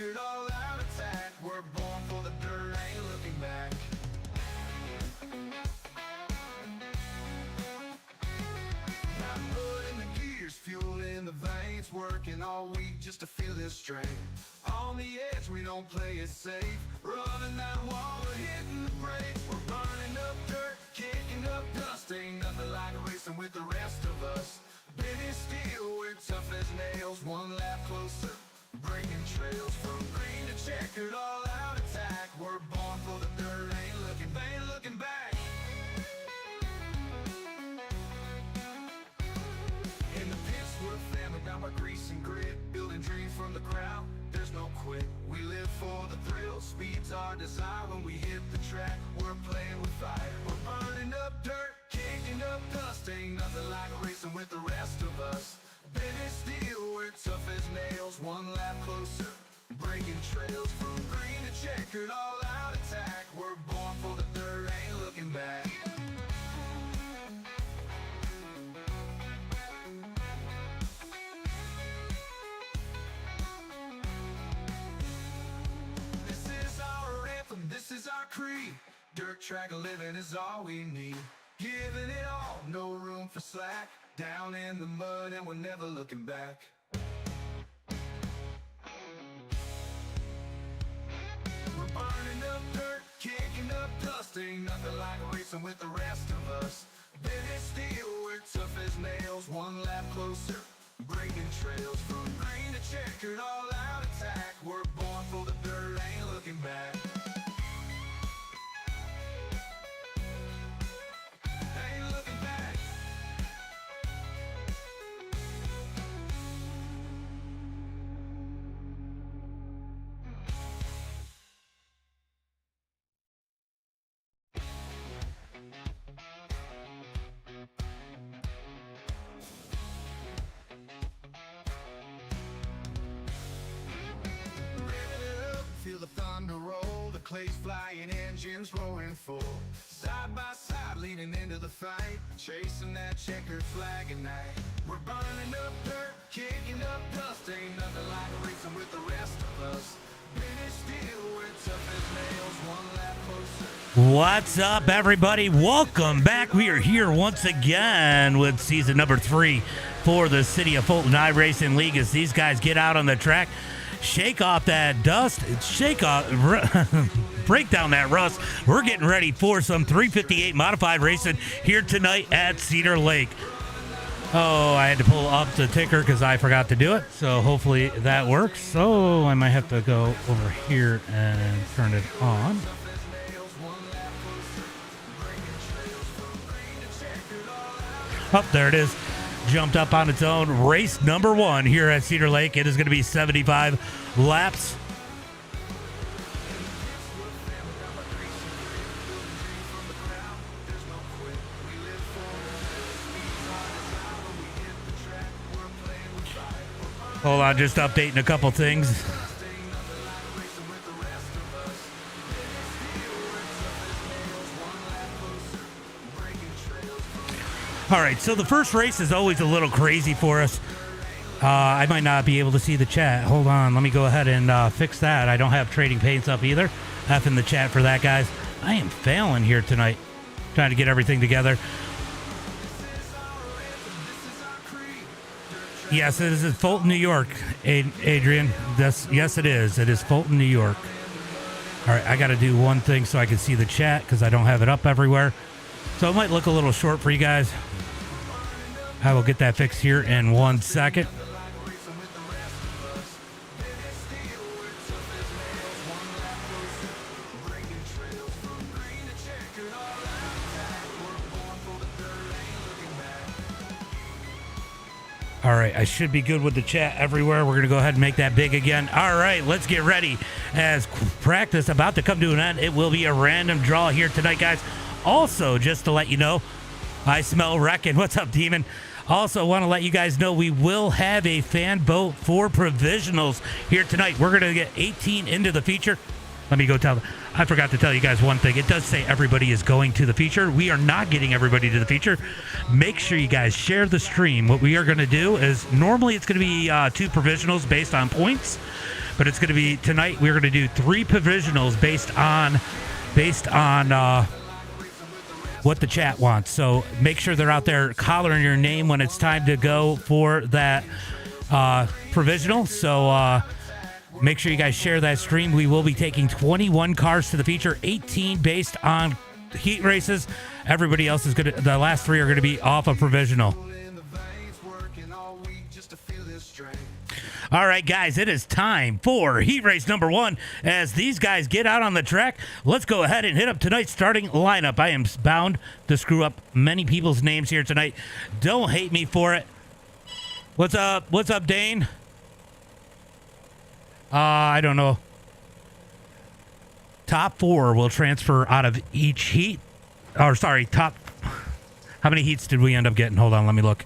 checkered, all-out attack. We're born for the dirt, ain't looking back. Got mud in the gears, fuel in the veins, working all week just to feel this strain. On the edge, we don't play it safe. Running that wall, we're hitting the brake. We're burning up dirt, kicking up dust. Ain't nothing like racing with the rest of us. Big as steel, we're tough as nails. One lap closer, breaking trails. From green to checkered, all-out attack. We're born for the dirt, ain't looking back. In the pits, we're family bound by grease and grit. Building dreams from the crowd, there's no quit. We live for the thrill, speed's our desire. When we hit the track, we're playing with fire. We're burning up dirt, kicking up dust. Ain't nothing like racing with the rest of us. Big as steel, we're tough as nails. One lap closer, breaking trails. From green to checkered, all-out attack. We're born for the dirt, ain't looking back. This is our anthem, this is our creed. Dirt track living is all we need. Giving it all, no room for slack. Down in the mud and we're never looking back. We're burning up dirt, kicking up dust. Ain't nothing like racing with the rest of us. Big as steel, we're tough as nails. One lap closer, breaking trails. From green to checkered, all-out attack. We're born for the dirt, ain't looking back. Ain't looking back. Feel the thunder roll, the clay's flying, engines roaring full. Side by side, leaning into the fight, chasing that checkered flag at night. We're burning up dirt, kicking up dust. Ain't nothing like racing with the rest of us. Big as steel, we're tough as nails. One lap closer. What's up, everybody? Welcome back. We are here once again with season number 3 for the City of Fulton iRacing League as these guys get out on the track, shake off that dust, break down that rust. We're getting ready for some 358 modified racing here tonight at Cedar Lake. Oh, I had to pull up the ticker because I forgot to do it, so hopefully that works. So I might have to go over here and turn it on. Oh, there it is. Jumped up on its own. Race number 1 here at Cedar Lake. It is going to be 75 laps. Hold on, just updating a couple things. All right, so the first race is always a little crazy for us. I might not be able to see the chat. Hold on, let me go ahead and fix that. I don't have Trading Paints up either. F in the chat for that, guys. I am failing here tonight, trying to get everything together. Yes, it is Fulton, New York, Adrian. Yes, it is. It is Fulton, New York. All right, I got to do one thing so I can see the chat because I don't have it up everywhere. So it might look a little short for you guys. I will get that fixed here in 1 second. All right, I should be good with the chat everywhere. We're going to go ahead and make that big again. All right, let's get ready. As practice about to come to an end, it will be a random draw here tonight, guys. Also, just to let you know, I smell wrecking. What's up, Demon? Also, want to let you guys know we will have a fan vote for provisionals here tonight. We're going to get 18 into the feature. Let me go tell them. I forgot to tell you guys one thing. It does say everybody is going to the feature. We are not getting everybody to the feature. Make sure you guys share the stream. What we are going to do is normally it's going to be 2 provisionals based on points. but it's going to be tonight. We're going to do 3 provisionals based on what the chat wants. So make sure they're out there hollering your name when it's time to go for that provisional. So make sure you guys share that stream. We will be taking 21 cars to the feature, 18 based on heat races. Everybody else is going to, the last 3 are going to be off a provisional. All right, guys, it is time for heat race number 1. As these guys get out on the track, let's go ahead and hit up tonight's starting lineup. I am bound to screw up many people's names here tonight. Don't hate me for it. What's up? What's up, Dane? I don't know. Top 4 will transfer out of each heat. Or, sorry, top... How many heats did we end up getting? Hold on, let me look.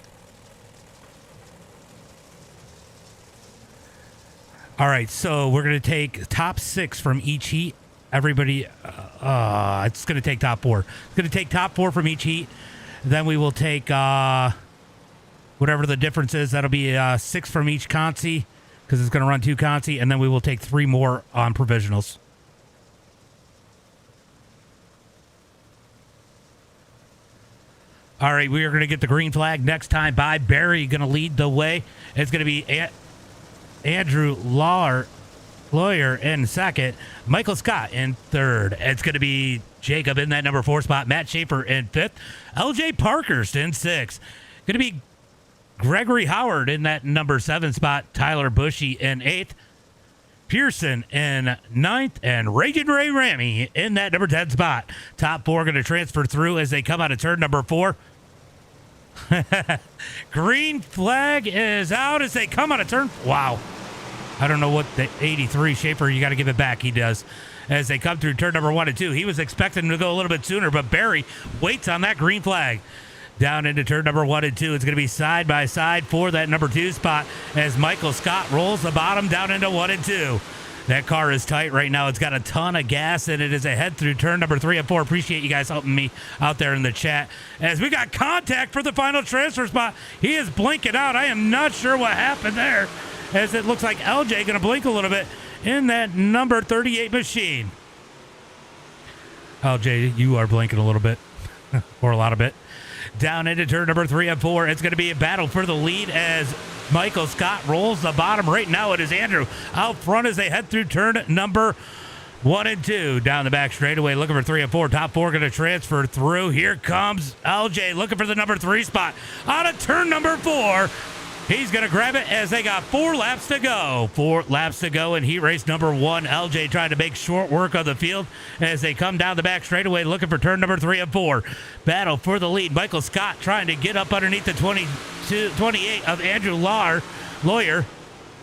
All right, so we're going to take top 6 from each heat. Everybody, it's going to take top 4. It's going to take top 4 from each heat. Then we will take whatever the difference is. That'll be 6 from each consi, because it's going to run 2 consi. And then we will take 3 more on provisionals. All right, we are going to get the green flag next time by Barry. Going to lead the way. It's going to be Andrew Lawyer in second, Michael Scott in third. It's going to be Jacob in that number 4 spot, Matt Schaefer in 5th, LJ Parkhurst in 6th. Going to be Gregory Howard in that number 7 spot, Tyler Bushy in 8th, Pearson in 9th, and Raging Ray Ramey in that number 10 spot. Top 4 going to transfer through as they come out of turn number 4. Green flag is out as they come out of turn. Wow. I don't know what the 83 Schaefer, you got to give it back. He does. As they come through turn number 1 and 2. He was expecting to go a little bit sooner, but Barry waits on that green flag. Down into turn number 1 and 2. It's going to be side by side for that number 2 spot as Michael Scott rolls the bottom down into 1 and 2. That car is tight right now. It's got a ton of gas in it as they head through turn number 3 and 4. Appreciate you guys helping me out there in the chat. As we got contact for the final transfer spot. He is blinking out. I am not sure what happened there, as it looks like LJ going to blink a little bit in that number 38 machine. LJ, you are blinking a little bit, or a lot of it. Down into turn number 3 and 4. It's going to be a battle for the lead as Michael Scott rolls the bottom. Right now it is Andrew out front as they head through turn number 1 and 2. Down the back straightaway looking for 3 and 4. Top 4 going to transfer through. Here comes LJ looking for the number 3 spot. Out of turn number 4. He's going to grab it as they got 4 laps to go. 4 laps to go in heat race number 1. LJ trying to make short work of the field as they come down the back straightaway looking for turn number 3 and 4. Battle for the lead. Michael Scott trying to get up underneath the 28 of Andrew Lawyer.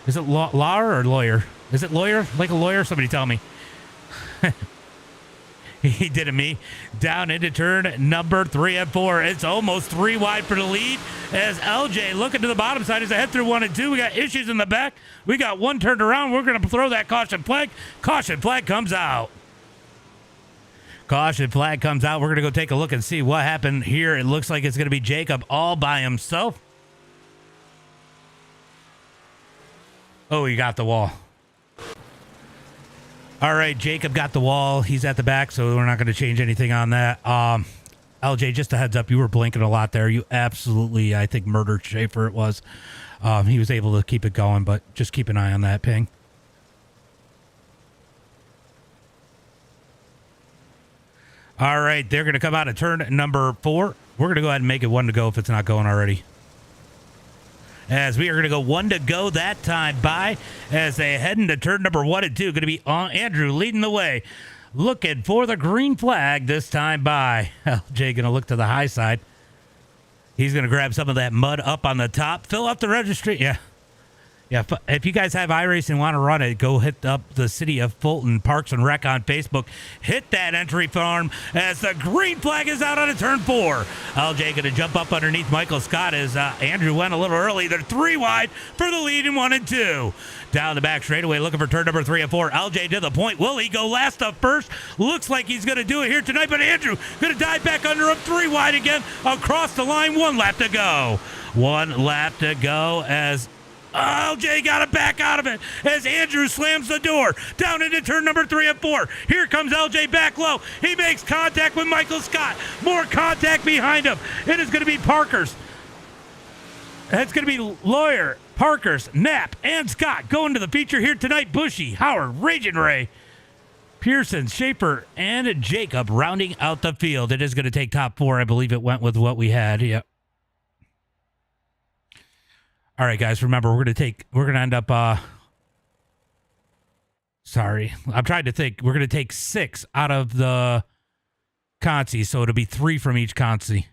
Is it Lawyer or Lawyer? Is it Lawyer? Like a lawyer? Somebody tell me. He did it me. Down into turn number 3 and 4. It's almost 3 wide for the lead as LJ looking to the bottom side as they head through 1 and 2. We got issues in the back. We got 1 turned around. We're going to throw that caution flag. Caution flag comes out. Caution flag comes out. We're going to go take a look and see what happened here. It looks like it's going to be Jacob all by himself. Oh, he got the wall. All right, Jacob got the wall. He's at the back, so we're not going to change anything on that. LJ, just a heads up, you were blinking a lot there. You absolutely, I think, murdered Schaefer it was. He was able to keep it going, but just keep an eye on that ping. All right, they're going to come out of turn number 4. We're going to go ahead and make it 1 to go if it's not going already. As we are going to go 1 to go that time by as they head into turn number 1 and 2. Going to be Andrew leading the way. Looking for the green flag this time by. LJ going to look to the high side. He's going to grab some of that mud up on the top. Fill up the registry. Yeah. Yeah, if you guys have iRacing and want to run it, go hit up the City of Fulton Parks and Rec on Facebook. Hit that entry form as the green flag is out on a turn 4. LJ going to jump up underneath Michael Scott as Andrew went a little early. They're 3 wide for the lead in 1 and 2. Down the back straightaway looking for turn number 3 and 4. LJ to the point. Will he go last up first? Looks like he's going to do it here tonight, but Andrew going to dive back under him. 3 wide again across the line. 1 lap to go. 1 lap to go as LJ got it back out of it as Andrew slams the door down into turn number 3 and 4. Here comes LJ back low. He makes contact with Michael Scott. More contact behind him. It is going to be Parker's. It's going to be Lawyer, Parker's, Knapp, and Scott going to the feature here tonight. Bushy, Howard, Raging Ray, Pearson, Schaefer, and Jacob rounding out the field. It is going to take top 4. I believe it went with what we had. Yep. All right, guys, remember, we're going to end up, sorry, I'm trying to think. We're going to take 6 out of the consi, so it'll be 3 from each consi.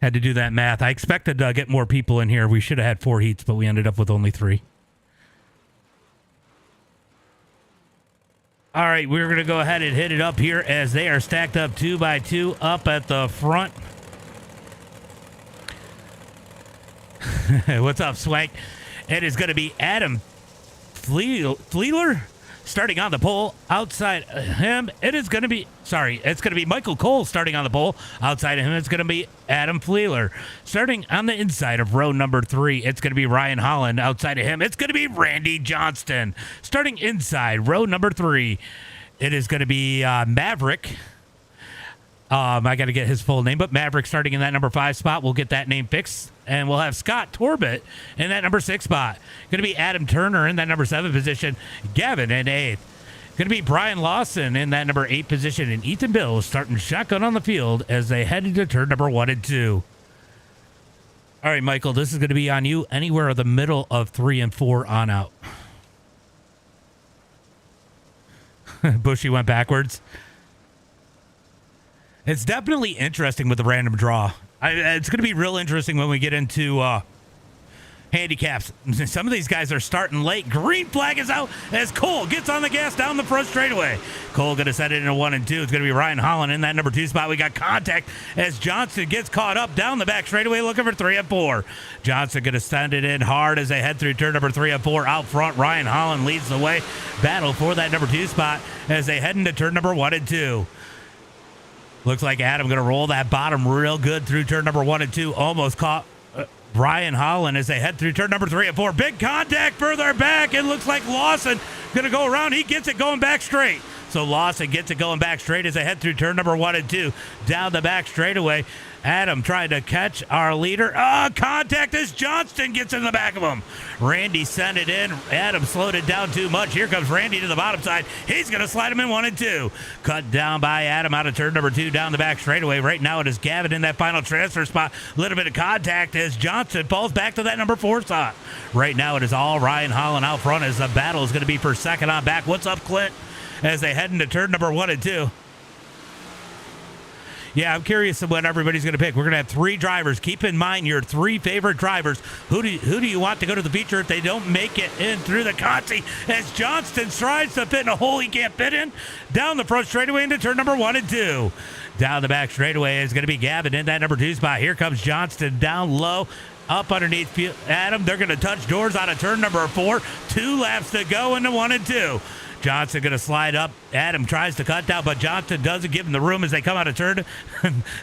Had to do that math. I expected to get more people in here. We should have had 4 heats, but we ended up with only 3. All right, we're going to go ahead and hit it up here as they are stacked up 2 by 2 up at the front. What's up, Swank? It is going to be Adam Fleeler starting on the pole. Outside him, it's going to be Michael Cole starting on the pole. Outside of him, it's going to be Adam Fleeler. Starting on the inside of row number 3, it's going to be Ryan Holland. Outside of him, it's going to be Randy Johnston. Starting inside row number 3, it is going to be Maverick. I got to get his full name, but Maverick starting in that number 5 spot. We'll get that name fixed. And we'll have Scott Torbett in that number 6 spot. Going to be Adam Turner in that number 7 position. Gavin in 8th. Going to be Brian Lawson in that number 8 position. And Ethan Bill starting shotgun on the field as they head into turn number 1 and 2. All right, Michael, this is going to be on you anywhere in the middle of 3 and 4 on out. Bushy went backwards. It's definitely interesting with the random draw. It's going to be real interesting when we get into handicaps. Some of these guys are starting late. Green flag is out as Cole gets on the gas down the front straightaway. Cole going to set it into 1 and 2. It's going to be Ryan Holland in that number 2 spot. We got contact as Johnson gets caught up down the back straightaway looking for 3 and 4. Johnson going to send it in hard as they head through turn number 3 and 4. Out front, Ryan Holland leads the way. Battle for that number 2 spot as they head into turn number 1 and 2. Looks like Adam going to roll that bottom real good through turn number 1 and 2. Almost caught Ryan Holland as they head through turn number 3 and 4. Big contact further back. It looks like Lawson going to go around. He gets it going back straight. So Lawson gets it going back straight as they head through turn number 1 and 2. Down the back straightaway. Adam trying to catch our leader. Contact as Johnston gets in the back of him. Randy sent it in. Adam slowed it down too much. Here comes Randy to the bottom side. He's going to slide him in 1 and 2. Cut down by Adam out of turn number 2 down the back straightaway. Right now it is Gavin in that final transfer spot. A little bit of contact as Johnson falls back to that number 4 spot. Right now it is all Ryan Holland out front as the battle is going to be for second on back. What's up, Clint? As they head into turn number 1 and 2. Yeah, I'm curious of what everybody's going to pick. We're going to have 3 drivers. Keep in mind your 3 favorite drivers. Who do you want to go to the feature if they don't make it in through the consi? As Johnston strives to fit in a hole he can't fit in. Down the front straightaway into turn number 1 and 2. Down the back straightaway is going to be Gavin in that number 2 spot. Here comes Johnston down low. Up underneath Adam. They're going to touch doors out of turn number 4. 2 laps to go into 1 and 2. Johnson going to slide up. Adam tries to cut down, but Johnson doesn't give him the room as they come out of turn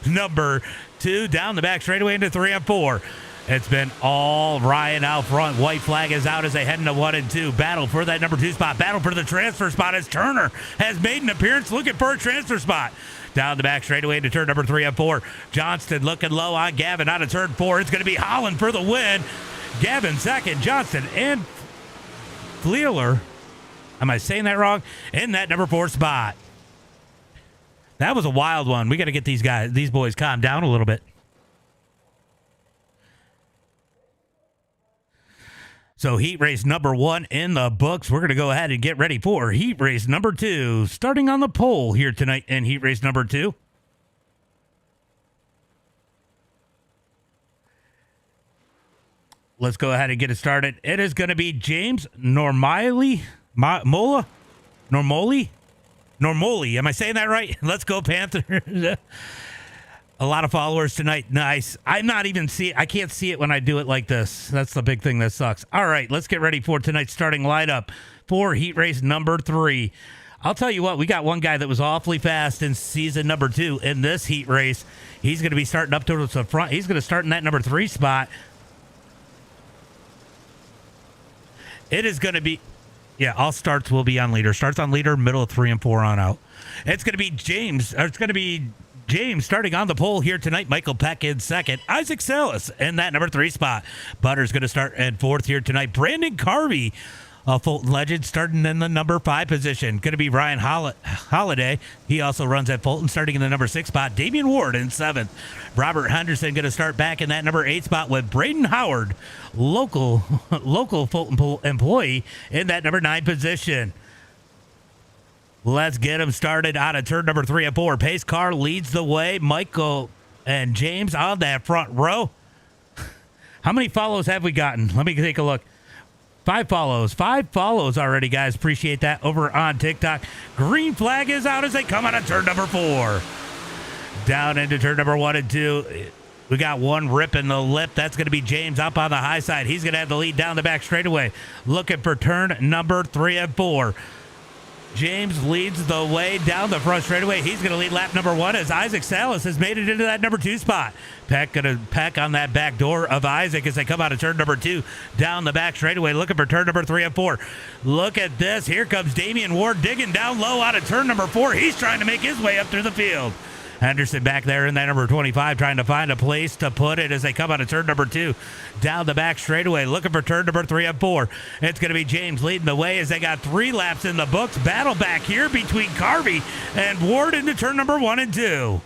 number 2. Down the back straightaway into 3 and 4. It's been all Ryan out front. White flag is out as they head into 1 and 2. Battle for that number 2 spot. Battle for the transfer spot as Turner has made an appearance looking for a transfer spot. Down the back straightaway into turn number 3 and 4. Johnston looking low on Gavin out of turn 4. It's going to be Holland for the win. Gavin second. Johnston and Fleeler. Am I saying that wrong? In that number 4 spot. That was a wild one. We got to get these boys calmed down a little bit. So heat race number 1 in the books. We're going to go ahead and get ready for heat race number 2. Starting on the pole here tonight in heat race number 2. Let's go ahead and get it started. It is going to be James Normoli. Normoli? Am I saying that right? Let's go, Panther. A lot of followers tonight. Nice. I'm not even I can't see it when I do it like this. That's the big thing that sucks. All right, let's get ready for tonight's starting lineup for heat race number 3. I'll tell you what, we got one guy that was awfully fast in season number 2 in this heat race. He's going to be starting up towards the front. He's going to start in that number 3 spot. It is going to be, yeah, all starts will be on leader. Starts on leader, middle of 3 and 4 on out. It's going to be James, or it's going to be James starting on the pole here tonight. Michael Peck in second. Isaac Salas in that number 3 spot. Butter's going to start in 4th here tonight. Brandon Carvey, a Fulton legend, starting in the number 5 position. Going to be Ryan Holiday. He also runs at Fulton, starting in the number 6 spot. Damian Ward in 7th. Robert Henderson going to start back in that number 8 spot with Braden Howard, local Fulton employee, in that number 9 position. Let's get him started out of turn number 3 and 4. Pace car leads the way. Michael and James on that front row. How many follows have we gotten? Let me take a look. 5 follows. 5 follows already, guys. Appreciate that over on TikTok. Green flag is out as they come out of turn number 4. Down into turn number 1 and 2. We got one rip in the lip. That's going to be James up on the high side. He's going to have the lead down the back straightaway. Looking for turn number 3 and 4. James leads the way down the front straightaway. He's going to lead lap number 1 as Isaac Salas has made it into that number 2 spot. Peck going to peck on that back door of Isaac as they come out of turn number 2 down the back straightaway, looking for turn number 3 and 4. Look at this. Here comes Damian Ward digging down low out of turn number 4. He's trying to make his way up through the field. Henderson back there in that number 25 trying to find a place to put it as they come out of turn number 2 down the back straightaway, looking for turn number 3 and 4. It's going to be James leading the way as they got 3 laps in the books. Battle back here between Carvey and Ward into turn number 1 and 2.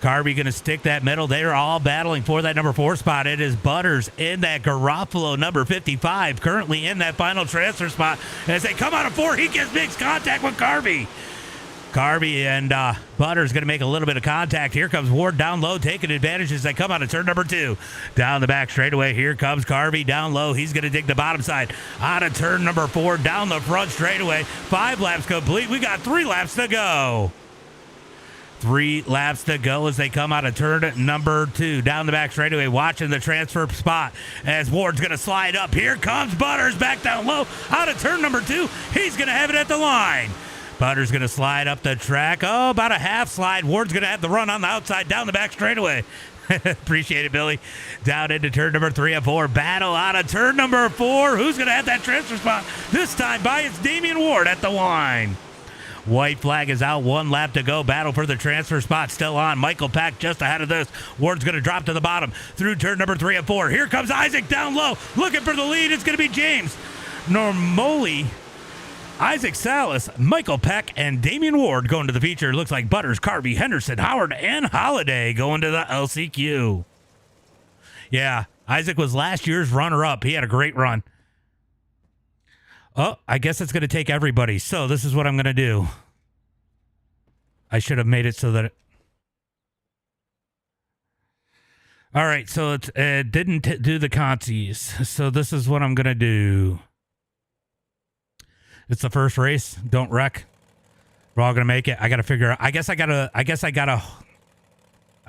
Carvey going to stick that middle. They're all battling for that number 4 spot. It is Butters in that Garofalo number 55, currently in that final transfer spot. As they come out of 4, he makes contact with Carvey. Carvey and Butters going to make a little bit of contact. Here comes Ward down low, taking advantage as they come out of turn number 2. Down the back straightaway, here comes Carvey down low. He's going to dig the bottom side. Out of turn number 4, down the front straightaway. 5 laps complete. We got 3 laps to go. 3 laps to go as they come out of turn number 2. Down the back straightaway, watching the transfer spot as Ward's going to slide up. Here comes Butters back down low. Out of turn number 2, he's going to have it at the line. Butters going to slide up the track. Oh, about a half slide. Ward's going to have the run on the outside down the back straightaway. Appreciate it, Billy. Down into turn number 3 and 4. Battle out of turn number 4. Who's going to have that transfer spot? This time by it's Damian Ward at the line. White flag is out. 1 lap to go. Battle for the transfer spot still on. Michael Peck just ahead of this. Ward's going to drop to the bottom through turn number 3 and 4. Here comes Isaac down low. Looking for the lead. It's going to be James Normoli, Isaac Salas, Michael Peck, and Damian Ward going to the feature. Looks like Butters, Carvey, Henderson, Howard, and Holiday going to the LCQ. Yeah, Isaac was last year's runner-up. He had a great run. Oh, I guess it's going to take everybody. So this is what I'm going to do. I should have made it so that all right, so it didn't do the consies. So this is what I'm going to do. It's the first race. Don't wreck. We're all going to make it. I got to figure out. I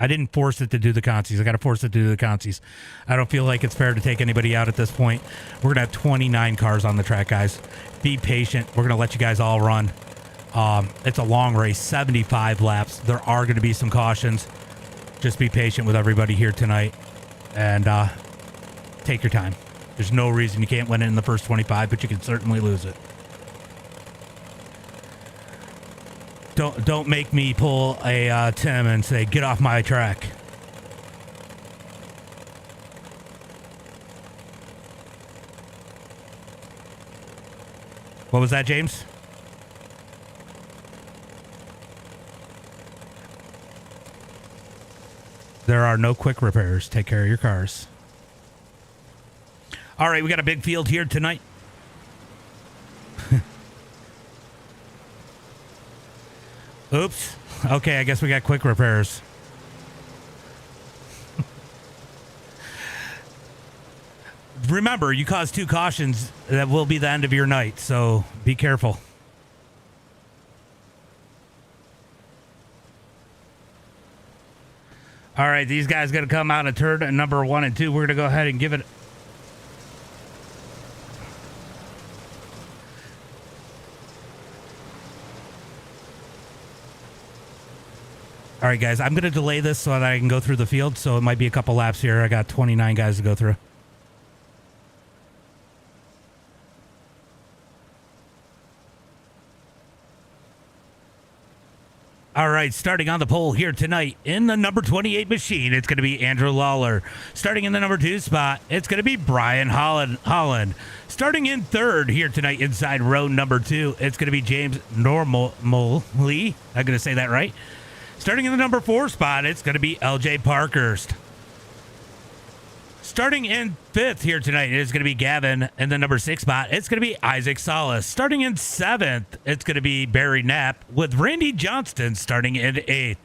didn't force it to do the consies. I got to force it to do the consies. I don't feel like it's fair to take anybody out at this point. We're going to have 29 cars on the track, guys. Be patient. We're going to let you guys all run. It's a long race, 75 laps. There are going to be some cautions. Just be patient with everybody here tonight and take your time. There's no reason you can't win it in the first 25, but you can certainly lose it. Don't make me pull a Tim and say, get off my track. What was that, James? There are no quick repairs. Take care of your cars. All right, we got a big field here tonight. Oops. Okay, I guess we got quick repairs. Remember, you caused 2 cautions. That will be the end of your night, so be careful. All right, these guys going to come out of turn number 1 and 2. We're going to go ahead and give it. All right, guys, I'm going to delay this so that I can go through the field. So it might be a couple laps here. I got 29 guys to go through. All right, starting on the pole here tonight in the number 28 machine, it's going to be Andrew Lawler. Starting in the number 2 spot, it's going to be Brian Holland. Starting in 3rd here tonight inside row number 2, it's going to be James Normally. I'm going to say that right. Starting in the number 4 spot, it's going to be LJ Parkhurst. Starting in 5th here tonight, it's going to be Gavin. In the number 6 spot, it's going to be Isaac Salas. Starting in 7th, it's going to be Barry Knapp with Randy Johnston starting in 8th.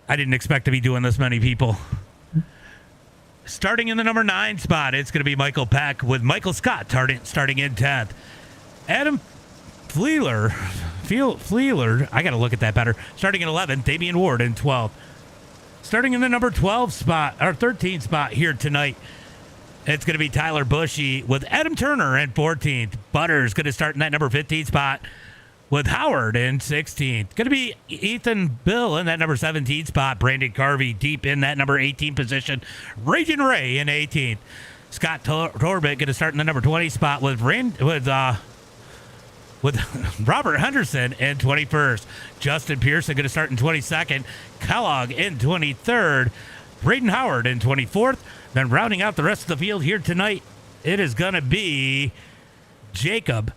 I didn't expect to be doing this many people. Starting in the number 9 spot, it's going to be Michael Peck with Michael Scott starting in 10th. Adam Fleeler, I got to look at that better. Starting in 11th, Damian Ward in 12th. Starting in the number 12 spot, or 13 spot here tonight, it's going to be Tyler Bushy with Adam Turner in 14th. Butters going to start in that number 15 spot with Howard in 16th. Going to be Ethan Bill in that number 17 spot. Brandon Carvey deep in that number 18 position. Raging Ray in 18th. Scott Torbett going to start in the number 20 spot with Robert Henderson in 21st. Justin Pearson going to start in 22nd. Kellogg in 23rd. Braden Howard in 24th. Then rounding out the rest of the field here tonight, it is going to be Jacob,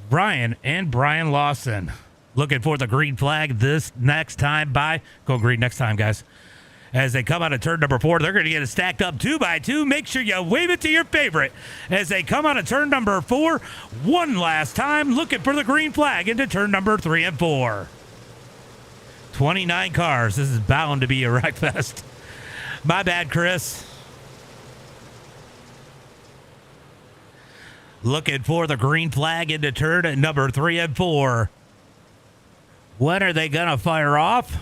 Brian, and Brian Lawson. Looking for the green flag this next time by. Go green next time, guys. As they come out of turn number 4, they're going to get it stacked up 2x2. Make sure you wave it to your favorite. As they come out of turn number 4, one last time, looking for the green flag into turn number 3 and 4. 29 cars. This is bound to be a wreck fest. My bad, Chris. Looking for the green flag into turn number 3 and 4. When are they going to fire off?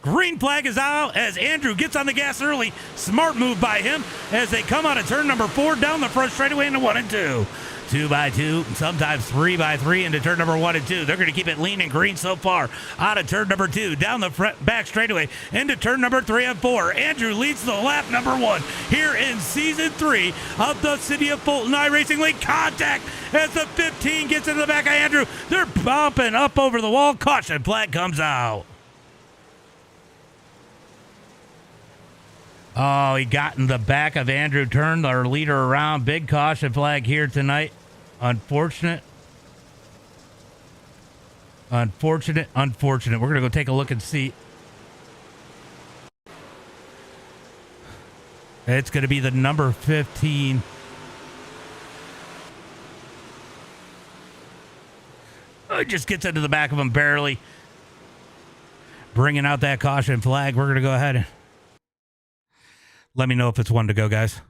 Green flag is out as Andrew gets on the gas early. Smart move by him as they come out of turn number 4 down the front straightaway into 1 and 2. 2x2, sometimes 3x3 into turn number 1 and 2. They're going to keep it lean and green so far. Out of turn number 2, down the front, back straightaway into turn number 3 and 4. Andrew leads the lap number 1 here in season 3 of the City of Fulton iRacing League. Contact as the 15 gets into the back of Andrew. They're bumping up over the wall. Caution flag comes out. Oh, he got in the back of Andrew, turned our leader around. Big caution flag here tonight. Unfortunate. We're going to go take a look and see. It's going to be the number 15. Oh, he just gets into the back of him barely. Bringing out that caution flag. We're going to go ahead and let me know if it's one to go, guys.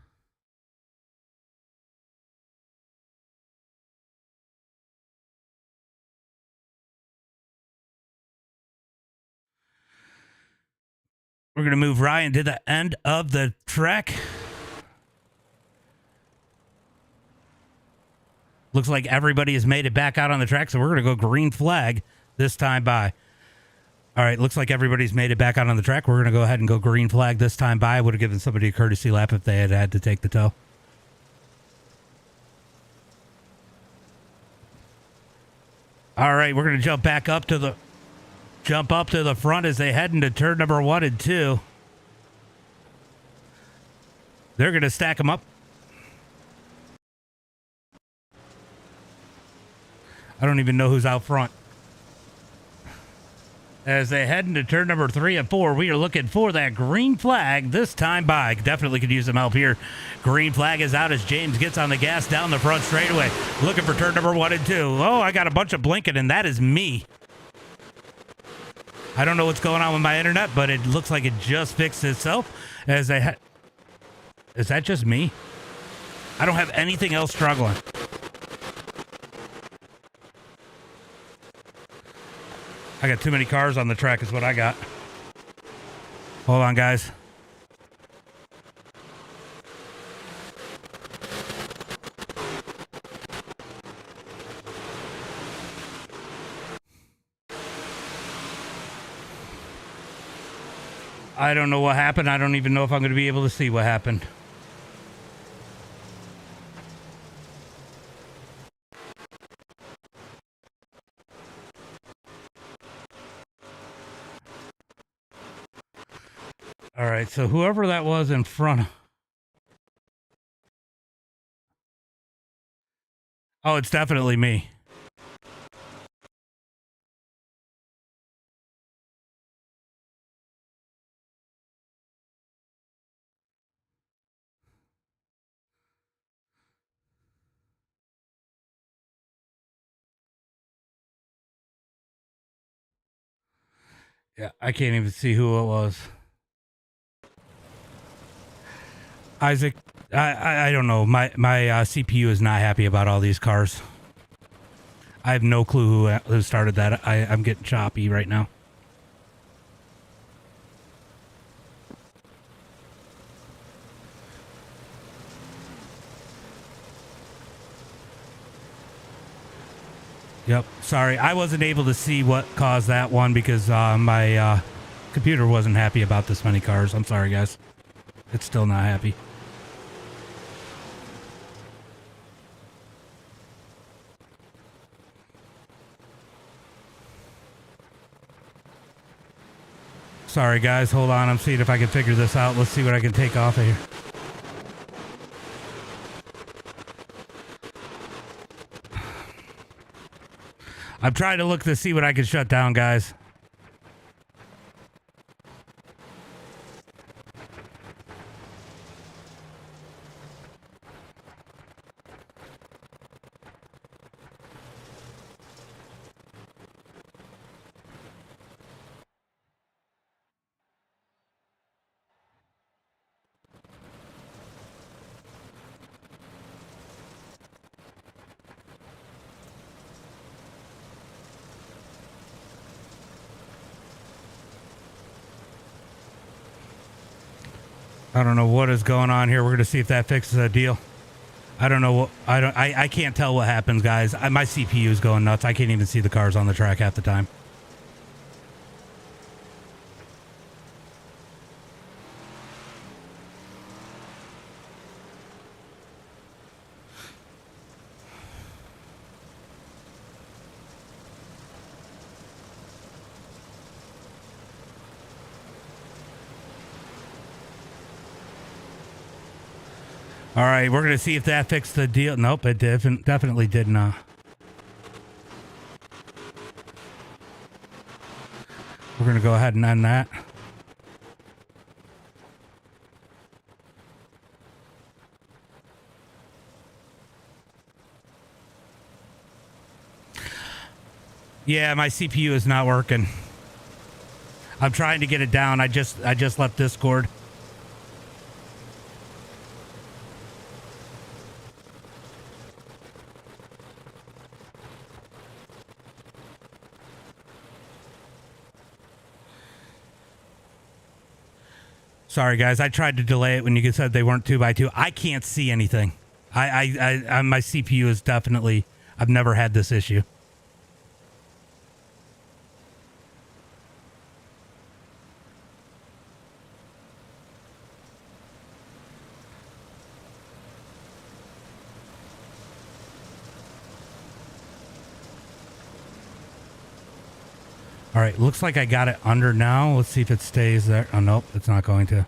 We're going to move Ryan to the end of the track. Looks like everybody has made it back out on the track, so we're going to go green flag this time by. All right, looks like everybody's made it back out on the track. We're going to go ahead and go green flag this time by. I would have given somebody a courtesy lap if they had to take the tow. All right, we're going to jump back up to the front as they head into turn number 1 and 2. They're going to stack them up. I don't even know who's out front. As they head into turn number 3 and 4, we are looking for that green flag this time by. Definitely could use some help here. Green flag is out as James gets on the gas down the front straightaway. Looking for turn number 1 and 2. Oh, I got a bunch of blinking, and that is me. I don't know what's going on with my internet, but it looks like it just fixed itself. As they is that just me? I don't have anything else struggling. I got too many cars on the track is what I got. Hold on, guys. I don't know what happened. I don't even know if I'm going to be able to see what happened. All right, so whoever that was in front. Oh, it's definitely me. Yeah, I can't even see who it was. Isaac, I don't know. My CPU is not happy about all these cars. I have no clue who started that. I'm getting choppy right now. Yep. Sorry, I wasn't able to see what caused that one because my computer wasn't happy about this many cars. I'm sorry, guys. It's still not happy. Sorry, guys. Hold on. I'm seeing if I can figure this out. Let's see what I can take off of here. I'm trying to look to see what I can shut down, guys. I don't know what is going on here. We're going to see if that fixes the deal. I don't know what I can't tell what happens, guys. My CPU is going nuts. I can't even see the cars on the track half the time. All right, we're going to see if that fixed the deal. Nope, it definitely did not. We're going to go ahead and end that. Yeah, my CPU is not working. I'm trying to get it down. I just left Discord. Sorry, guys. I tried to delay it when you said they weren't 2x2. I can't see anything. My CPU is definitely. I've never had this issue. All right, looks like I got it under now. Let's see if it stays there. Oh, nope, it's not going to.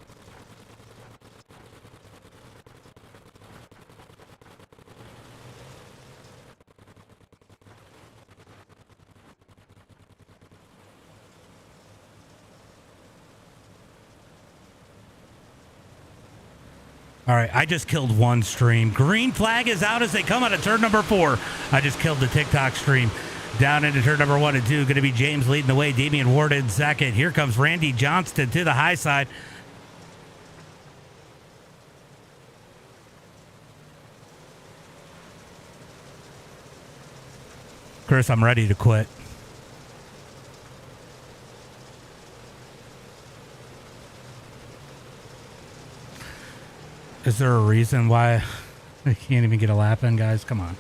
All right, I just killed one stream. Green flag is out as they come out of turn number 4. I just killed the TikTok stream. Down into turn number 1 and 2. Going to be James leading the way. Damian Ward in second. Here comes Randy Johnston to the high side. Chris, I'm ready to quit. Is there a reason why I can't even get a lap in, guys? Come on.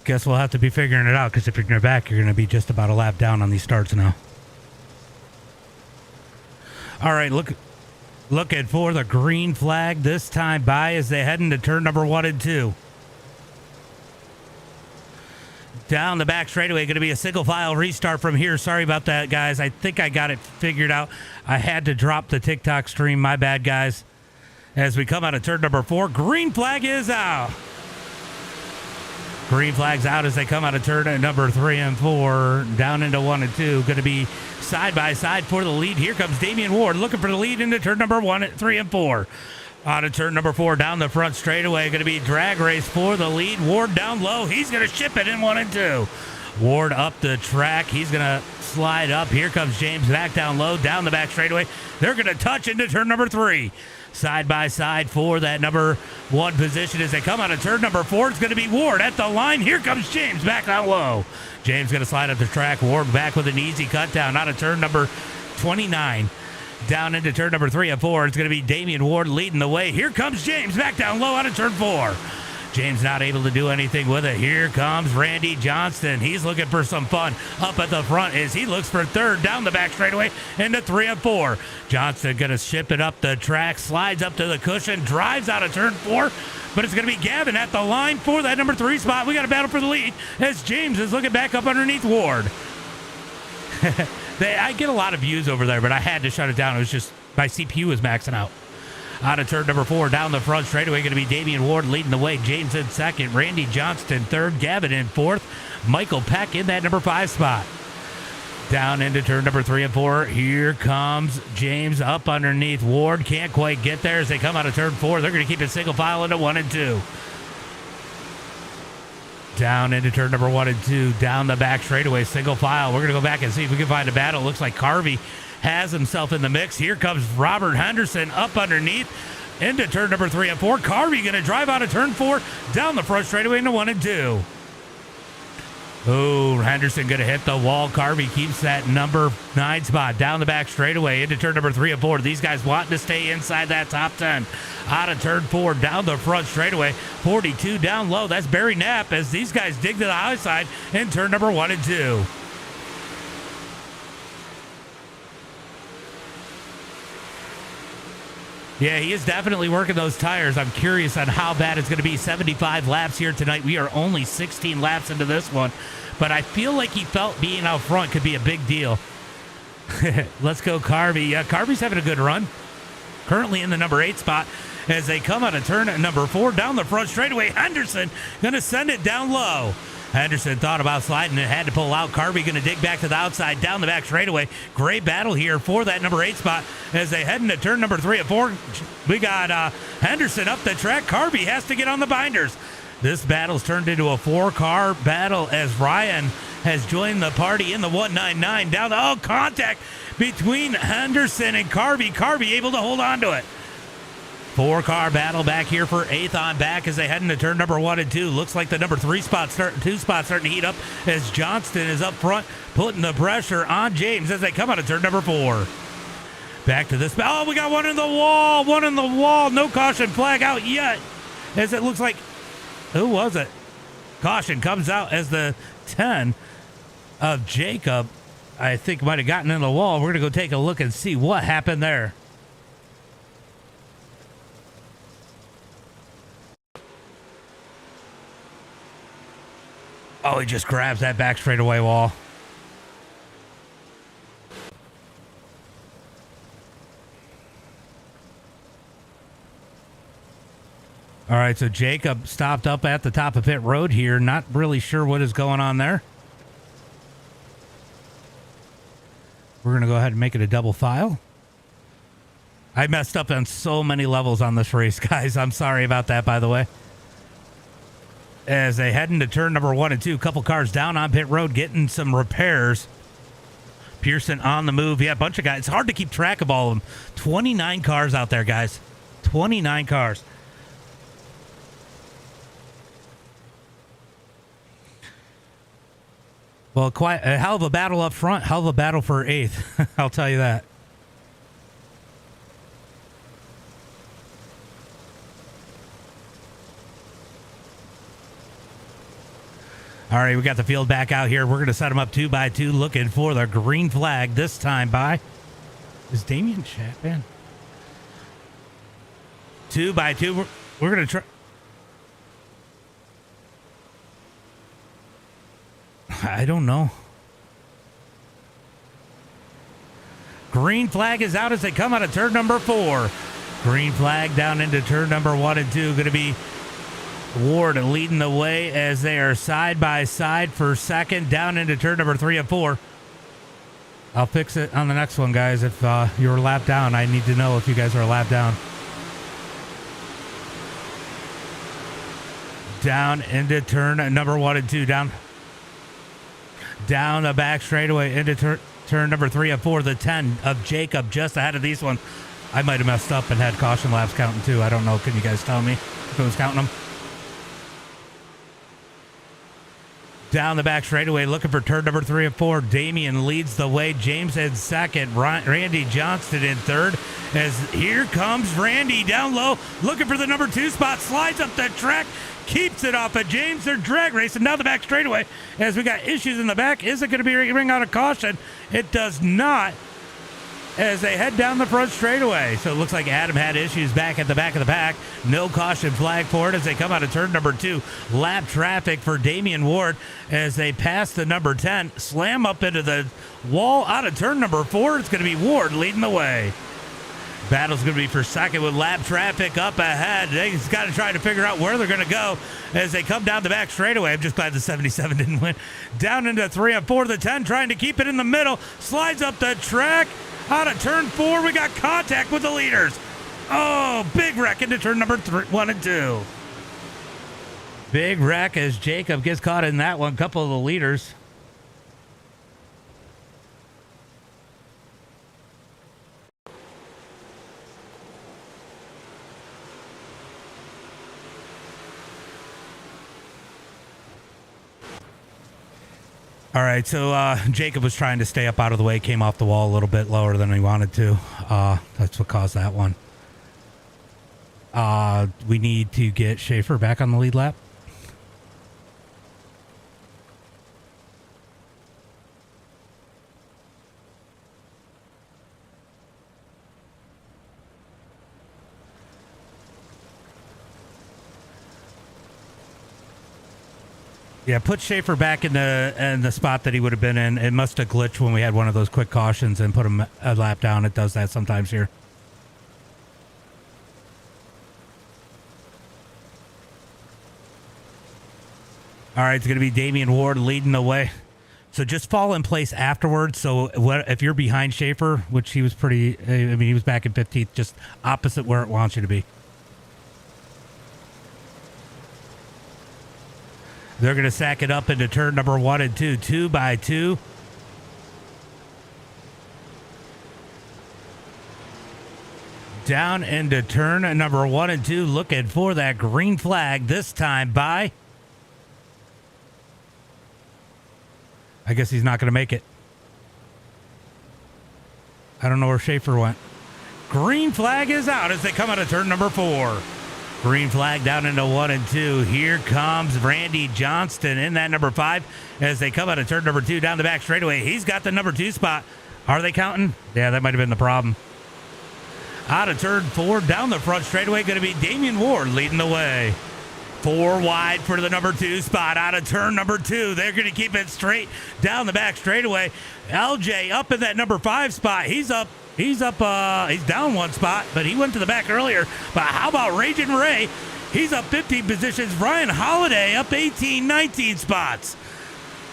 Guess we'll have to be figuring it out, because if you're in the back, you're going to be just about a lap down on these starts now. All right, looking for the green flag this time by as they head into turn number 1 and 2. Down the back straightaway, going to be a single file restart from here. Sorry about that, guys. I think I got it figured out. I had to drop the TikTok stream. My bad, guys. As we come out of turn number 4, green flag is out. Green flag's out as they come out of turn number 3 and 4, down into 1 and 2. Going to be side by side for the lead. Here comes Damian Ward looking for the lead into turn number 3 and 4. Out of turn number 4, down the front straightaway, going to be drag race for the lead. Ward down low. He's going to ship it in 1 and 2. Ward up the track. He's going to slide up. Here comes James back down low, down the back straightaway. They're going to touch into turn number 3. Side by side for that number 1 position as they come out of turn number 4. It's going to be Ward at the line. Here comes James back down low. James going to slide up the track. Ward back with an easy cut down out of turn number 29. Down into turn number 3 and 4. It's going to be Damian Ward leading the way. Here comes James back down low out of turn 4. James not able to do anything with it. Here comes Randy Johnston. He's looking for some fun up at the front as he looks for third down the back straightaway into 3 and 4. Johnston going to ship it up the track, slides up to the cushion, drives out of turn 4, but it's going to be Gavin at the line for that number 3 spot. We got a battle for the lead as James is looking back up underneath Ward. I get a lot of views over there, but I had to shut it down. It was just my CPU was maxing out. Out of turn number 4, down the front straightaway, going to be Damian Ward leading the way. James in second, Randy Johnston third, Gavin in fourth, Michael Peck in that number 5 spot. Down into turn number 3 and 4. Here comes James up underneath Ward. Can't quite get there as they come out of turn 4. They're going to keep it single file into 1 and 2. Down into turn number 1 and 2. Down the back straightaway, single file. We're going to go back and see if we can find a battle. Looks like Carvey has himself in the mix. Here comes Robert Henderson up underneath into turn number 3 and 4. Carvey going to drive out of turn 4, down the front straightaway into 1 and 2. Oh, Henderson going to hit the wall. Carvey keeps that number 9 spot down the back straightaway into turn number 3 and 4. These guys want to stay inside that top 10. Out of turn 4, down the front straightaway. 42 down low. That's Barry Knapp as these guys dig to the high side in turn number 1 and 2. Yeah, he is definitely working those tires. I'm curious on how bad it's going to be. 75 laps here tonight. We are only 16 laps into this one, but I feel like he felt being out front could be a big deal. Let's go, Carvey. Yeah, Carvey's having a good run. Currently in the number 8 spot as they come out of turn at number 4 down the front straightaway. Henderson going to send it down low. Henderson thought about sliding and had to pull out. Carvey going to dig back to the outside, down the back straightaway. Great battle here for that number 8 spot as they head into turn number 3 and 4. We got Henderson up the track. Carvey has to get on the binders. This battle's turned into a 4-car battle as Ryan has joined the party in the 199. Down the contact between Henderson and Carvey. Carvey able to hold on to it. 4-car battle back here for 8th on back as they head into turn number 1 and 2. Looks like the number 2 spot starting to heat up as Johnston is up front, putting the pressure on James as they come out of turn number 4. Back to this. Oh, we got one in the wall. One in the wall. No caution flag out yet. As it looks like, who was it? Caution comes out as the 10 of Jacob, I think, might have gotten in the wall. We're going to go take a look and see what happened there. Oh, he just grabs that back straightaway wall. All right, so Jacob stopped up at the top of pit road here. Not really sure what is going on there. We're going to go ahead and make it a double file. I messed up on so many levels on this race, guys. I'm sorry about that, by the way. As they head into turn number 1 and 2, a couple cars down on pit road getting some repairs. Pearson on the move. Yeah, a bunch of guys. It's hard to keep track of all of them. 29 cars out there, guys. 29 cars. Well, quite a hell of a battle up front. Hell of a battle for 8th. I'll tell you that. All right, we got the field back out here. We're going to set them up 2 by 2, looking for the green flag this time by... Is Damian Chapman? 2 by 2. We're going to try... I don't know. Green flag is out as they come out of turn number 4. Green flag down into turn number 1 and 2. Going to be Ward leading the way as they are side by side for second down into turn number 3 and 4. I'll fix it on the next one, guys. If you're lapped down, I need to know if you guys are lapped down. Down into turn number 1 and 2. Down the back straightaway into turn number 3 and 4. The 10 of Jacob just ahead of these ones. I might have messed up and had caution laps counting too. I don't know. Can you guys tell me if it was counting them? Down the back straightaway, looking for turn number 3 and 4. Damian leads the way. James in second. Randy Johnston in third. As here comes Randy down low, looking for the number 2 spot. Slides up the track, keeps it off of James. They're drag racing down the back straightaway. As we got issues in the back, is it going to be ring out of caution? It does not. As they head down the front straightaway. So it looks like Adam had issues back at the back of the pack. No caution flag for it as they come out of turn number 2. Lap traffic for Damian Ward as they pass the number 10. Slam up into the wall out of turn number 4. It's going to be Ward leading the way. Battle's going to be for second with lap traffic up ahead. They've got to try to figure out where they're going to go as they come down the back straightaway. I'm just glad the 77 didn't win. Down into 3 and 4. The 10 trying to keep it in the middle. Slides up the track. Out of turn 4, we got contact with the leaders. Oh, big wreck into turn number 1 and 2. Big wreck as Jacob gets caught in that one. Couple of the leaders. All right, so Jacob was trying to stay up out of the way, came off the wall a little bit lower than he wanted to. That's what caused that one. We need to get Schaefer back on the lead lap. Yeah, put Schaefer back in the spot that he would have been in. It must have glitched when we had one of those quick cautions and put him a lap down. It does that sometimes here. All right, it's going to be Damian Ward leading the way. So just fall in place afterwards. So if you're behind Schaefer, which he was pretty, I mean, he was back in 15th, just opposite where it wants you to be. They're going to sack it up into turn number 1 and 2, 2 by 2. Down into turn number 1 and 2, looking for that green flag this time by... I guess he's not going to make it. I don't know where Schaefer went. Green flag is out as they come out of turn number 4. Green flag down into 1 and 2. Here comes Randy Johnston in that number 5 as they come out of turn number 2 down the back straightaway. He's got the number 2 spot. Are they counting? Yeah, that might have been the problem. Out of turn 4 down the front straightaway, going to be Damian Ward leading the way. 4 wide for the number 2 spot out of turn number 2. They're going to keep it straight down the back straightaway. LJ up in that number 5 spot. He's down 1 spot, but he went to the back earlier. But how about Raging Ray? He's up 15 positions. Ryan Holiday up 18, 19 spots.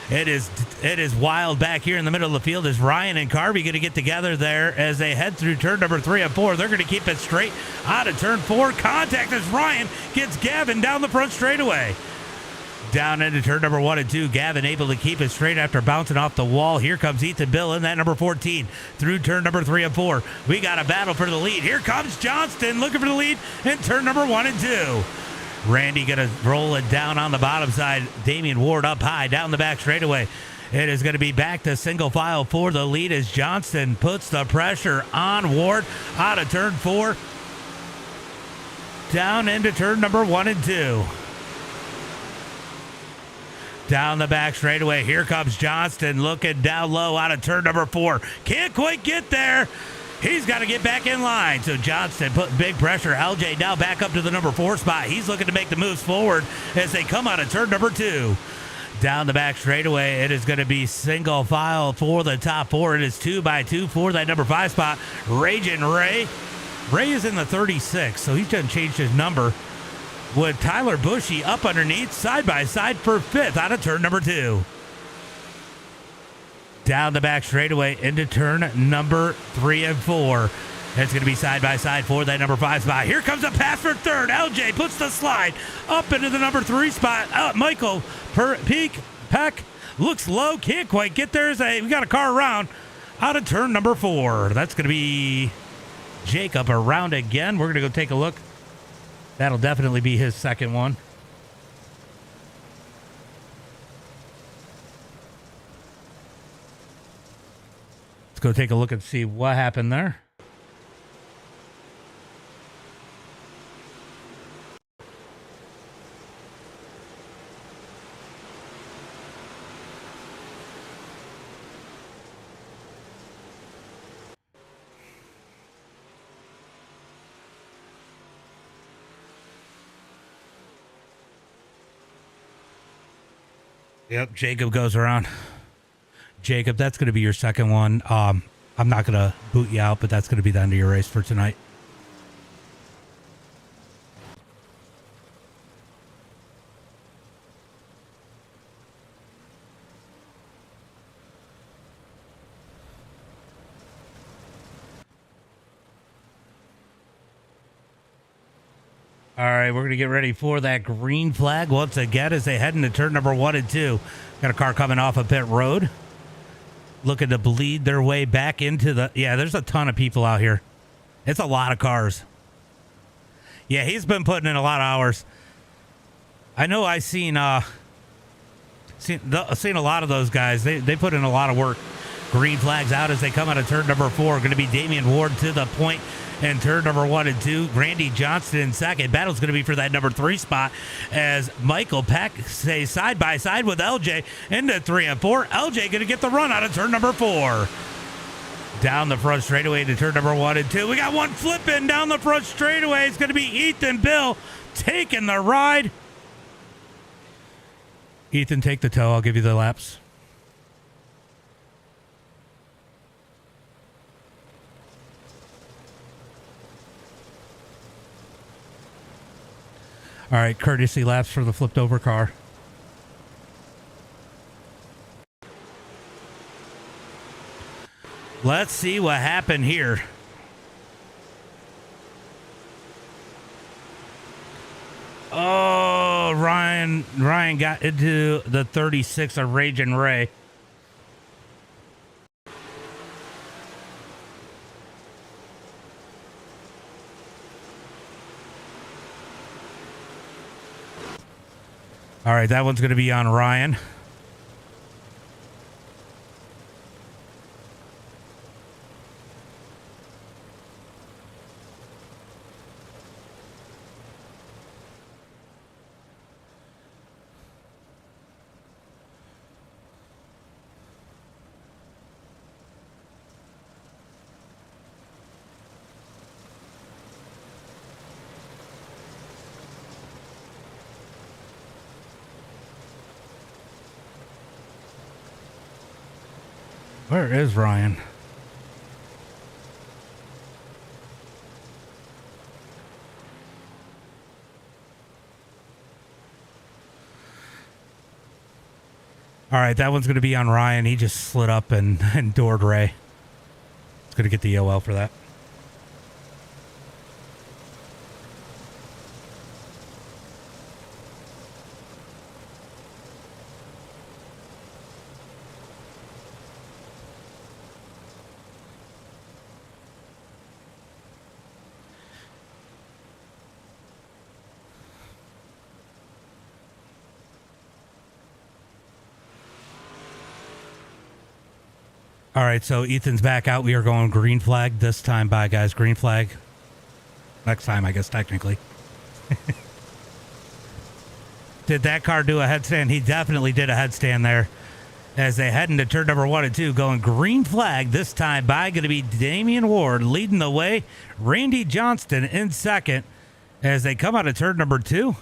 It is wild back here in the middle of the field. Is Ryan and Carby going to get together there as they head through turn number 3 and 4? They're going to keep it straight out of turn 4. Contact as Ryan gets Gavin down the front straightaway. Down into turn number 1 and 2. Gavin able to keep it straight after bouncing off the wall. Here comes Ethan Bill in that number 14 through turn number 3 and 4. We got a battle for the lead. Here comes Johnston looking for the lead in turn number 1 and 2. Randy going to roll it down on the bottom side. Damian Ward up high down the back straightaway. It is going to be back to single file for the lead as Johnston puts the pressure on Ward out of turn 4. Down into turn number 1 and 2. Down the back straightaway. Here comes Johnston looking down low out of turn number 4. Can't quite get there. He's got to get back in line. So Johnston put big pressure. LJ now back up to the number 4 spot. He's looking to make the moves forward as they come out of turn number 2. Down the back straightaway, it is going to be single file for the top 4. It is 2x2 for that number 5 spot. Raging Ray. Ray is in the 36, so he's done changed his number. With Tyler Bushy up underneath, side by side for 5th out of turn number 2. Down the back straightaway into turn number 3 and 4. It's going to be side by side for that number 5 spot. Here comes a pass for 3rd. LJ puts the slide up into the number 3 spot. Michael Peck looks low, can't quite get there. We got a car around out of turn number 4. That's going to be Jacob around again. We're going to go take a look. That'll definitely be his second one. Let's go take a look and see what happened there. Yep, Jacob goes around. Jacob, that's going to be your second one. I'm not going to boot you out, but that's going to be the end of your race for tonight. All right, we're going to get ready for that green flag once again as they head into turn number 1 and 2. Got a car coming off of pit road, looking to bleed their way back into the... Yeah, there's a ton of people out here. It's a lot of cars. Yeah, he's been putting in a lot of hours. I know I've seen a lot of those guys. They put in a lot of work. Green flags out as they come out of turn number 4. Going to be Damian Ward to the point. And turn number 1 and 2, Randy Johnston in second. Battle's going to be for that number 3 spot as Michael Peck stays side by side with LJ into 3 and 4. LJ going to get the run out of turn number 4. Down the front straightaway to turn number 1 and 2. We got one flipping down the front straightaway. It's going to be Ethan Bill taking the ride. Ethan, take the tow. I'll give you the laps. All right, courtesy laps for the flipped over car. Let's see what happened here. Oh, Ryan got into the 36 of Raging Ray. All right, that one's going to be on Ryan. Where is Ryan? All right, that one's going to be on Ryan. He just slid up and doored Ray. It's going to get the OL for that. All right, so Ethan's back out. We are going green flag this time. Bye, guys. Green flag. Next time, I guess, technically. Did that car do a headstand? He definitely did a headstand there. As they head into turn number 1 and 2, going green flag this time by going to be Damian Ward leading the way. Randy Johnston in second as they come out of turn number 2.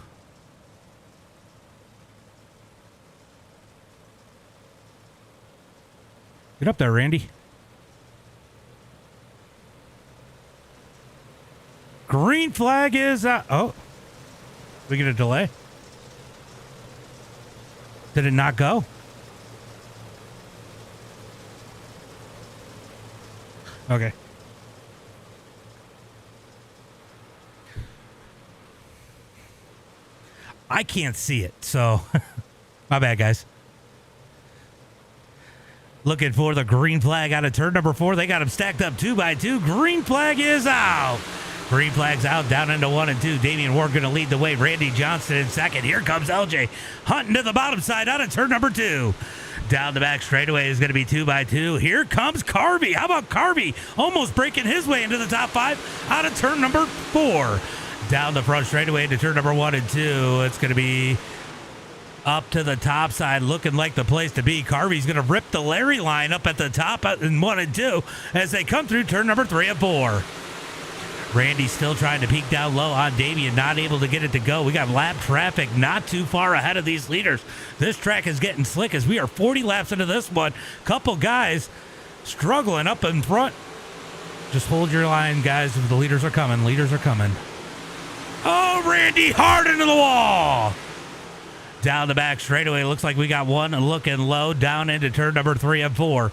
Get up there, Randy. Green flag is out. Oh, we get a delay. Did it not go? Okay. I can't see it, so my bad, guys. Looking for the green flag out of turn number 4. They got him stacked up 2 by 2. Green flag is out. Green flag's out, down into 1 and 2. Damian Ward going to lead the way. Randy Johnston in second. Here comes LJ hunting to the bottom side out of turn number 2. Down the back straightaway is going to be 2 by 2. Here comes Carvey. How about Carvey? Almost breaking his way into the top 5 out of turn number 4. Down the front straightaway into turn number 1 and 2. It's going to be up to the top side, looking like the place to be. Carvey's going to rip the Larry line up at the top in 1 and 2 as they come through turn number 3 and 4. Randy still trying to peek down low on Damian, not able to get it to go. We got lap traffic not too far ahead of these leaders. This track is getting slick as we are 40 laps into this one. Couple guys struggling up in front. Just hold your line, guys. The leaders are coming. Leaders are coming. Oh, Randy hard into the wall. Down the back straightaway. Looks like we got one looking low down into turn number 3 and 4.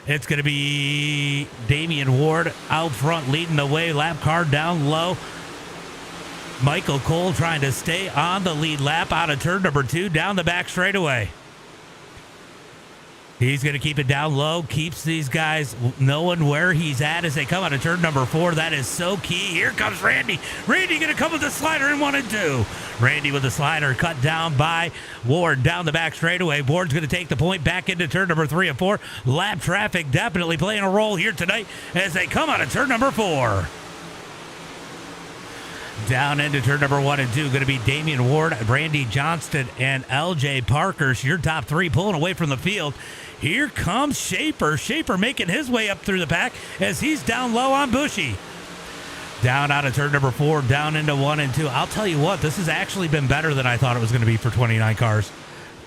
It's going to be Damian Ward out front leading the way. Lap car down low. Michael Cole trying to stay on the lead lap out of turn number 2 down the back straightaway. He's going to keep it down low, keeps these guys knowing where he's at as they come out of turn number 4. That is so key. Here comes Randy. Randy going to come with the slider in 1 and 2. Randy with the slider cut down by Ward down the back straightaway. Ward's going to take the point back into turn number 3 and 4. Lap traffic definitely playing a role here tonight as they come out of turn number 4. Down into turn number 1 and 2, going to be Damian Ward, Randy Johnston, and LJ Parker's your top 3 pulling away from the field. Here comes Schaefer. Schaefer making his way up through the pack as he's down low on Bushy. Down out of turn number 4, down into 1 and 2. I'll tell you what, this has actually been better than I thought it was going to be for 29 cars.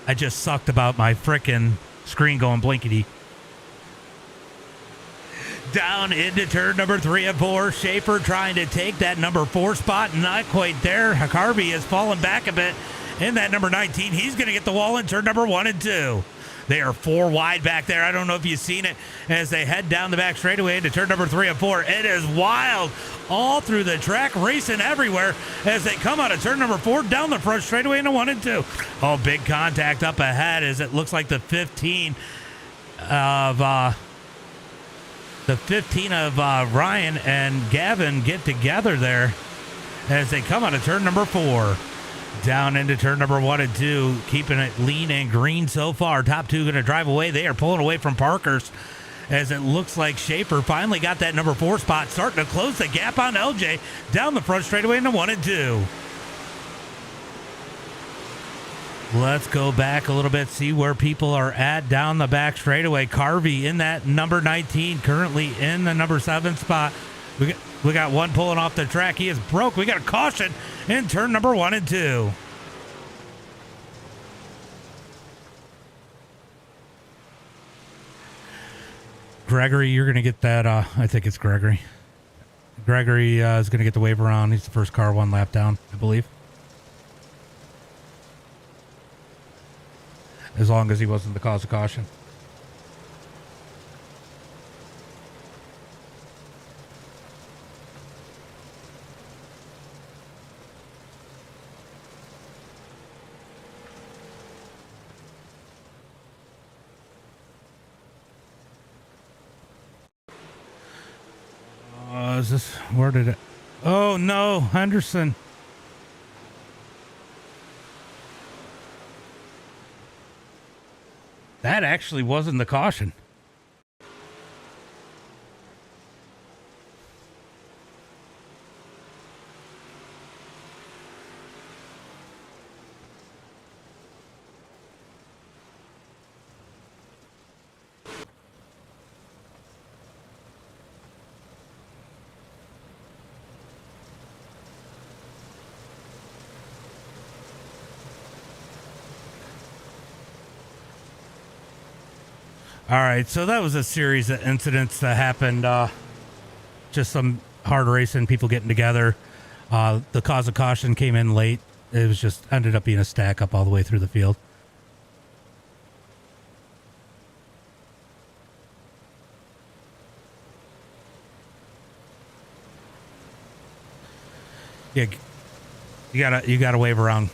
I just sucked about my frickin' screen going blinkety. Down into turn number 3 and 4. Schaefer trying to take that number 4 spot. Not quite there. Harvey has fallen back a bit in that number 19. He's going to get the wall in turn number 1 and 2. They are 4 wide back there. I don't know if you've seen it as they head down the back straightaway into turn number 3 and 4. It is wild all through the track, racing everywhere as they come out of turn number 4 down the front straightaway into 1 and 2. Oh, big contact up ahead as it looks like the 15 of Ryan and Gavin get together there as they come out of turn number 4. Down into turn number 1 and 2, keeping it lean and green so far. Top 2 going to drive away. They are pulling away from Parker's as it looks like Schaefer finally got that number 4 spot, starting to close the gap on LJ down the front straightaway into 1 and 2. Let's go back a little bit, see where people are at down the back straightaway. Carvey in that number 19, currently in the number 7 spot. We got one pulling off the track. He is broke. We got a caution in turn number 1 and 2. Gregory, you're going to get that. I think it's Gregory. Gregory is going to get the wave around. He's the first car 1 lap down, I believe. As long as he wasn't the cause of caution. Is this, where did it? Oh no, Henderson. That actually wasn't the caution. All right, so that was a series of incidents that happened. Just some hard racing, people getting together. The cause of caution came in late. It was just ended up being a stack up all the way through the field. Yeah, you gotta wave around.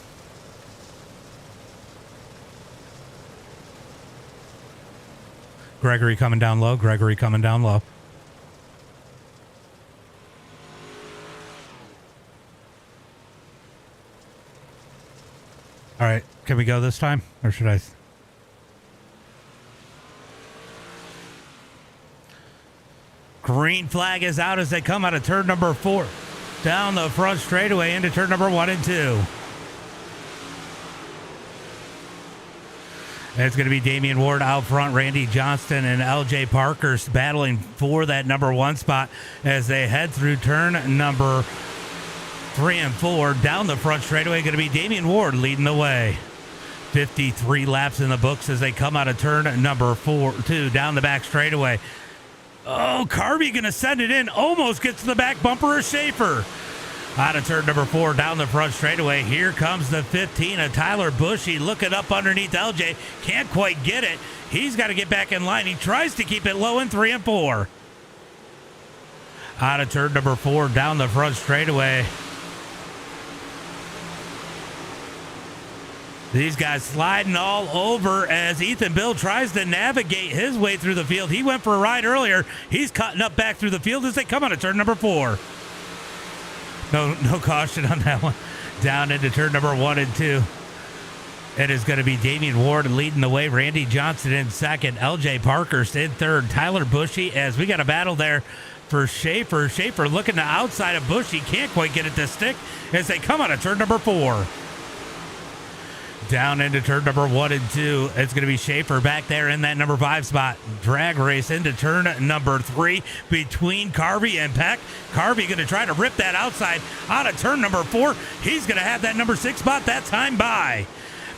Gregory coming down low. Gregory coming down low. All right, can we go this time, or should I? Green flag is out as they come out of turn number 4. Down the front straightaway into turn number 1 and 2. It's going to be Damian Ward out front, Randy Johnston and LJ Parker battling for that number 1 spot as they head through turn number 3 and 4. Down the front straightaway, going to be Damian Ward leading the way. 53 laps in the books as they come out of turn number 2 down the back straightaway. Oh, Carvey going to send it in. Almost gets to the back bumper of Schaefer. Out of turn number 4, down the front straightaway. Here comes the 15 of Tyler Bushy looking up underneath LJ. Can't quite get it. He's got to get back in line. He tries to keep it low in 3 and 4. Out of turn number 4, down the front straightaway. These guys sliding all over as Ethan Bill tries to navigate his way through the field. He went for a ride earlier. He's cutting up back through the field as they come out of turn number 4. No caution on that one. Down into turn number 1 and 2. It is going to be Damian Ward leading the way. Randy Johnson in second. LJ Parkhurst in third. Tyler Bushy as we got a battle there for Schaefer. Schaefer looking to outside of Bushy. Can't quite get it to stick as they come out of turn number 4. Down into turn number 1 and 2. It's going to be Schaefer back there in that number 5 spot. Drag race into turn number 3 between Carvey and Peck. Carvey going to try to rip that outside out of turn number 4. He's going to have that number 6 spot that time by.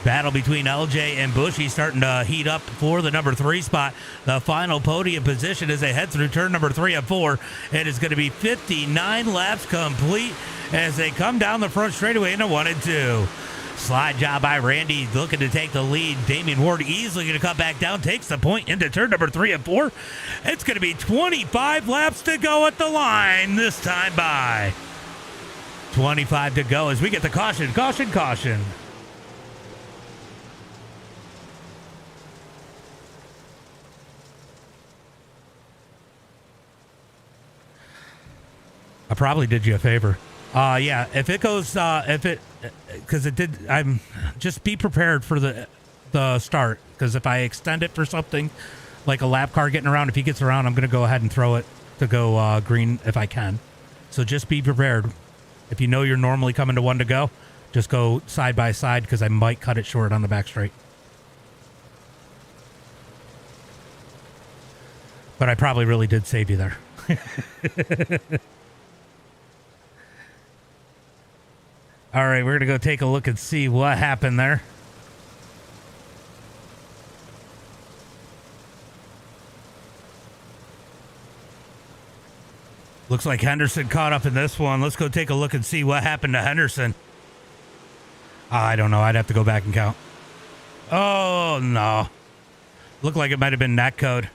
Battle between LJ and Bushy starting to heat up for the number 3 spot. The final podium position as they head through turn number 3 and 4. It is going to be 59 laps complete as they come down the front straightaway into 1 and 2. Slide job by Randy looking to take the lead. Damian Ward easily going to cut back down, takes the point into turn number 3 and 4. It's going to be 25 laps to go at the line this time by. 25 to go as we get the caution. I probably did you a favor. Yeah, if it goes, because it did, just be prepared for the start. Because if I extend it for something like a lap car getting around, if he gets around, I'm going to go ahead and throw it to go green if I can. So just be prepared. If you know you're normally coming to 1 to go, just go side by side because I might cut it short on the back straight. But I probably really did save you there. All right, we're going to go take a look and see what happened there. Looks like Henderson caught up in this one. Let's go take a look and see what happened to Henderson. I don't know. I'd have to go back and count. Oh, no. Looked like it might have been net code.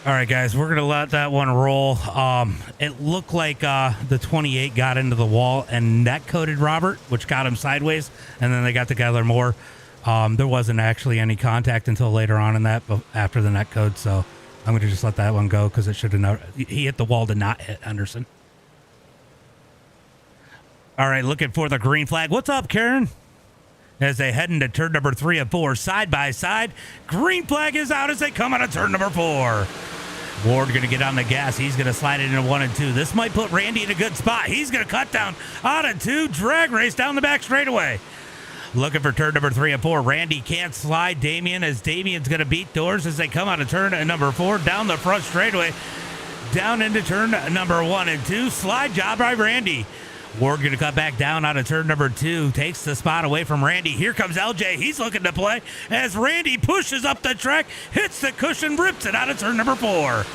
All right, guys, we're going to let that one roll. It looked like the 28 got into the wall and net-coded Robert, which got him sideways, and then they got together more. There wasn't actually any contact until later on in that, but after the net code, so I'm going to just let that one go because it should have not. He hit the wall to not hit Henderson. All right, looking for the green flag. What's up, Karen? As they head into turn number 3 and 4, side by side. Green flag is out as they come out of turn number 4. Ward going to get on the gas. He's going to slide it into 1 and 2. This might put Randy in a good spot. He's going to cut down out of 2. Drag race down the back straightaway. Looking for turn number 3 and 4. Randy can't slide Damian as Damian's going to beat doors as they come out of turn number 4 down the front straightaway. down into turn number 1 and 2. Slide job by Randy. Ward going to cut back down out of turn number 2. Takes the spot away from Randy. Here comes LJ. He's looking to play as Randy pushes up the track, hits the cushion, rips it out of turn number 4.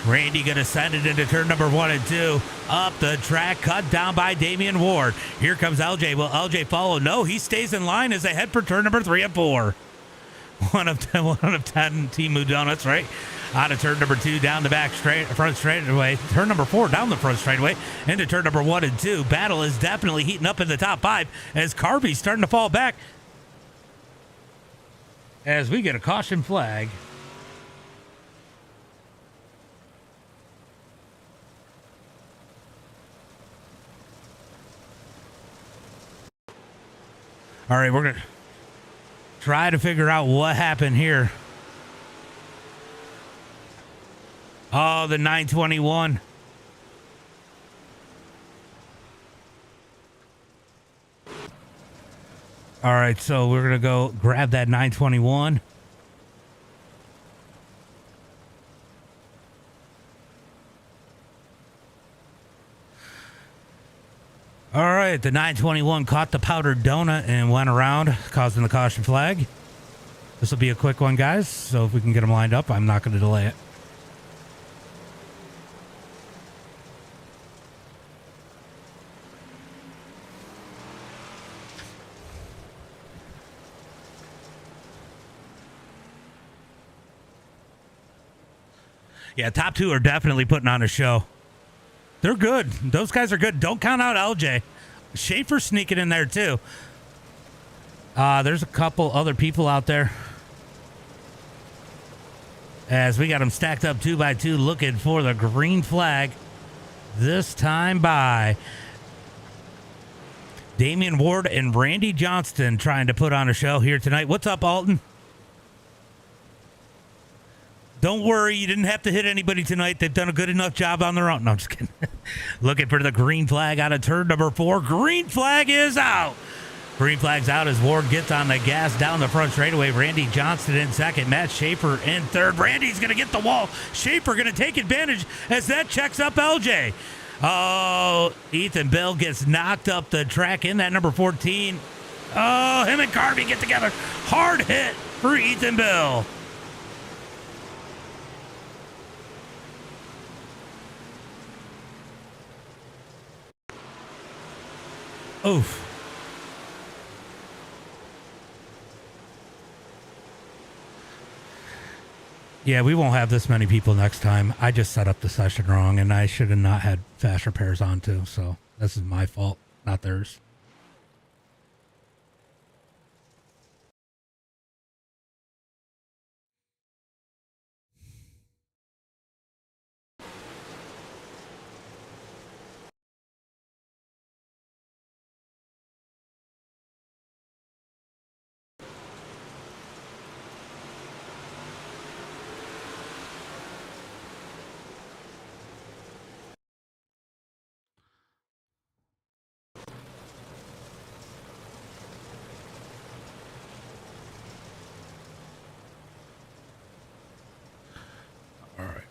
Randy going to send it into turn number 1 and 2. Up the track, cut down by Damian Ward. Here comes LJ. Will LJ follow? No, he stays in line as they head for turn number 3 and 4. One of 10 Timu Donuts, right? Out of turn number 2, down the front straightaway. Turn number 4, down the front straightaway. Into turn number 1 and 2. Battle is definitely heating up in the top 5 as Carvey's starting to fall back. As we get a caution flag. All right, we're going to try to figure out what happened here. Oh, the 921. All right, so we're going to go grab that 921. All right, the 921 caught the powdered donut and went around, causing the caution flag. This will be a quick one, guys, so if we can get them lined up, I'm not going to delay it. Yeah, top 2 are definitely putting on a show. They're good. Those guys are good. Don't count out LJ. Schaefer sneaking in there, too. There's a couple other people out there. As we got them stacked up 2 by 2, looking for the green flag. This time by Damian Ward and Randy Johnston trying to put on a show here tonight. What's up, Alton? Don't worry, you didn't have to hit anybody tonight. They've done a good enough job on their own. No, I'm just kidding. Looking for the green flag out of turn number 4. Green flag is out. Green flag's out as Ward gets on the gas down the front straightaway. Randy Johnston in second. Matt Schaefer in third. Randy's going to get the wall. Schaefer going to take advantage as that checks up LJ. Oh, Ethan Bill gets knocked up the track in that number 14. Oh, him and Carvey get together. Hard hit for Ethan Bill. Oof. Yeah, we won't have this many people next time. I just set up the session wrong, and I should have not had fast repairs on too. So this is my fault, not theirs. All right.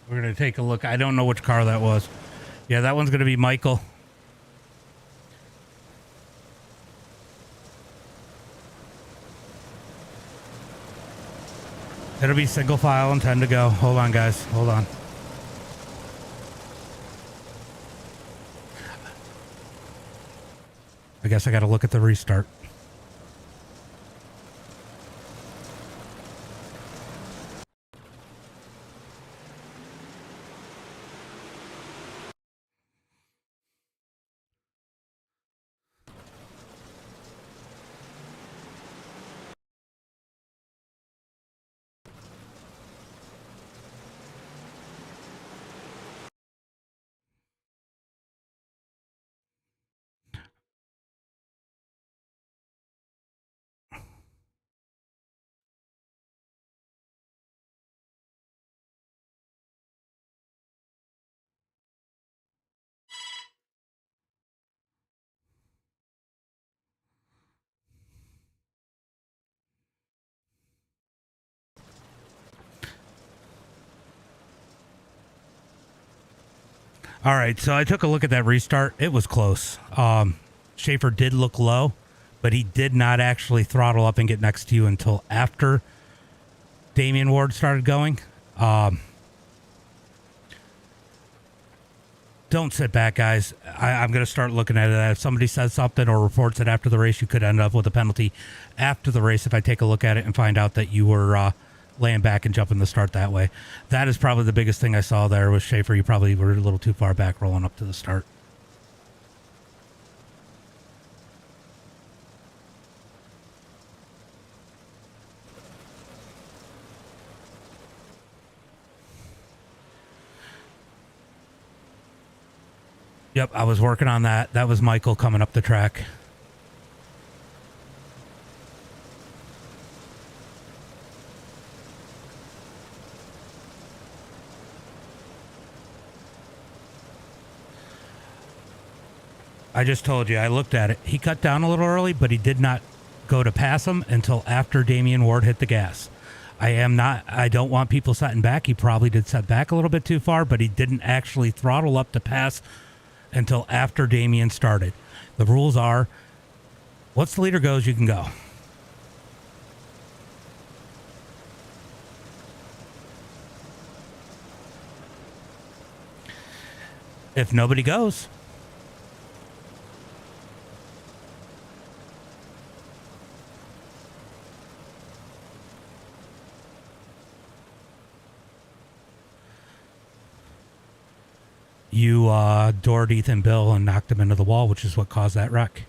We're going to take a look. I don't know which car that was. Yeah, that one's going to be Michael. It'll be single file and 10 to go. Hold on, guys. Hold on. I guess I got to look at the restart. All right, so I took a look at that restart. It was close. Schaefer did look low, but he did not actually throttle up and get next to you until after Damian Ward started going. Don't sit back, guys. I'm going to start looking at it. If somebody says something or reports it after the race, you could end up with a penalty after the race if I take a look at it and find out that you were laying back and jumping the start that way. That is probably the biggest thing I saw there was Schaefer. You probably were a little too far back rolling up to the start. Yep, I was working on that. That was Michael coming up the track. I just told you, I looked at it. He cut down a little early, but he did not go to pass him until after Damian Ward hit the gas. I don't want people setting back. He probably did set back a little bit too far, but he didn't actually throttle up to pass until after Damian started. The rules are, once the leader goes, you can go. If nobody goes, you doored Ethan Bill and knocked him into the wall, which is what caused that wreck.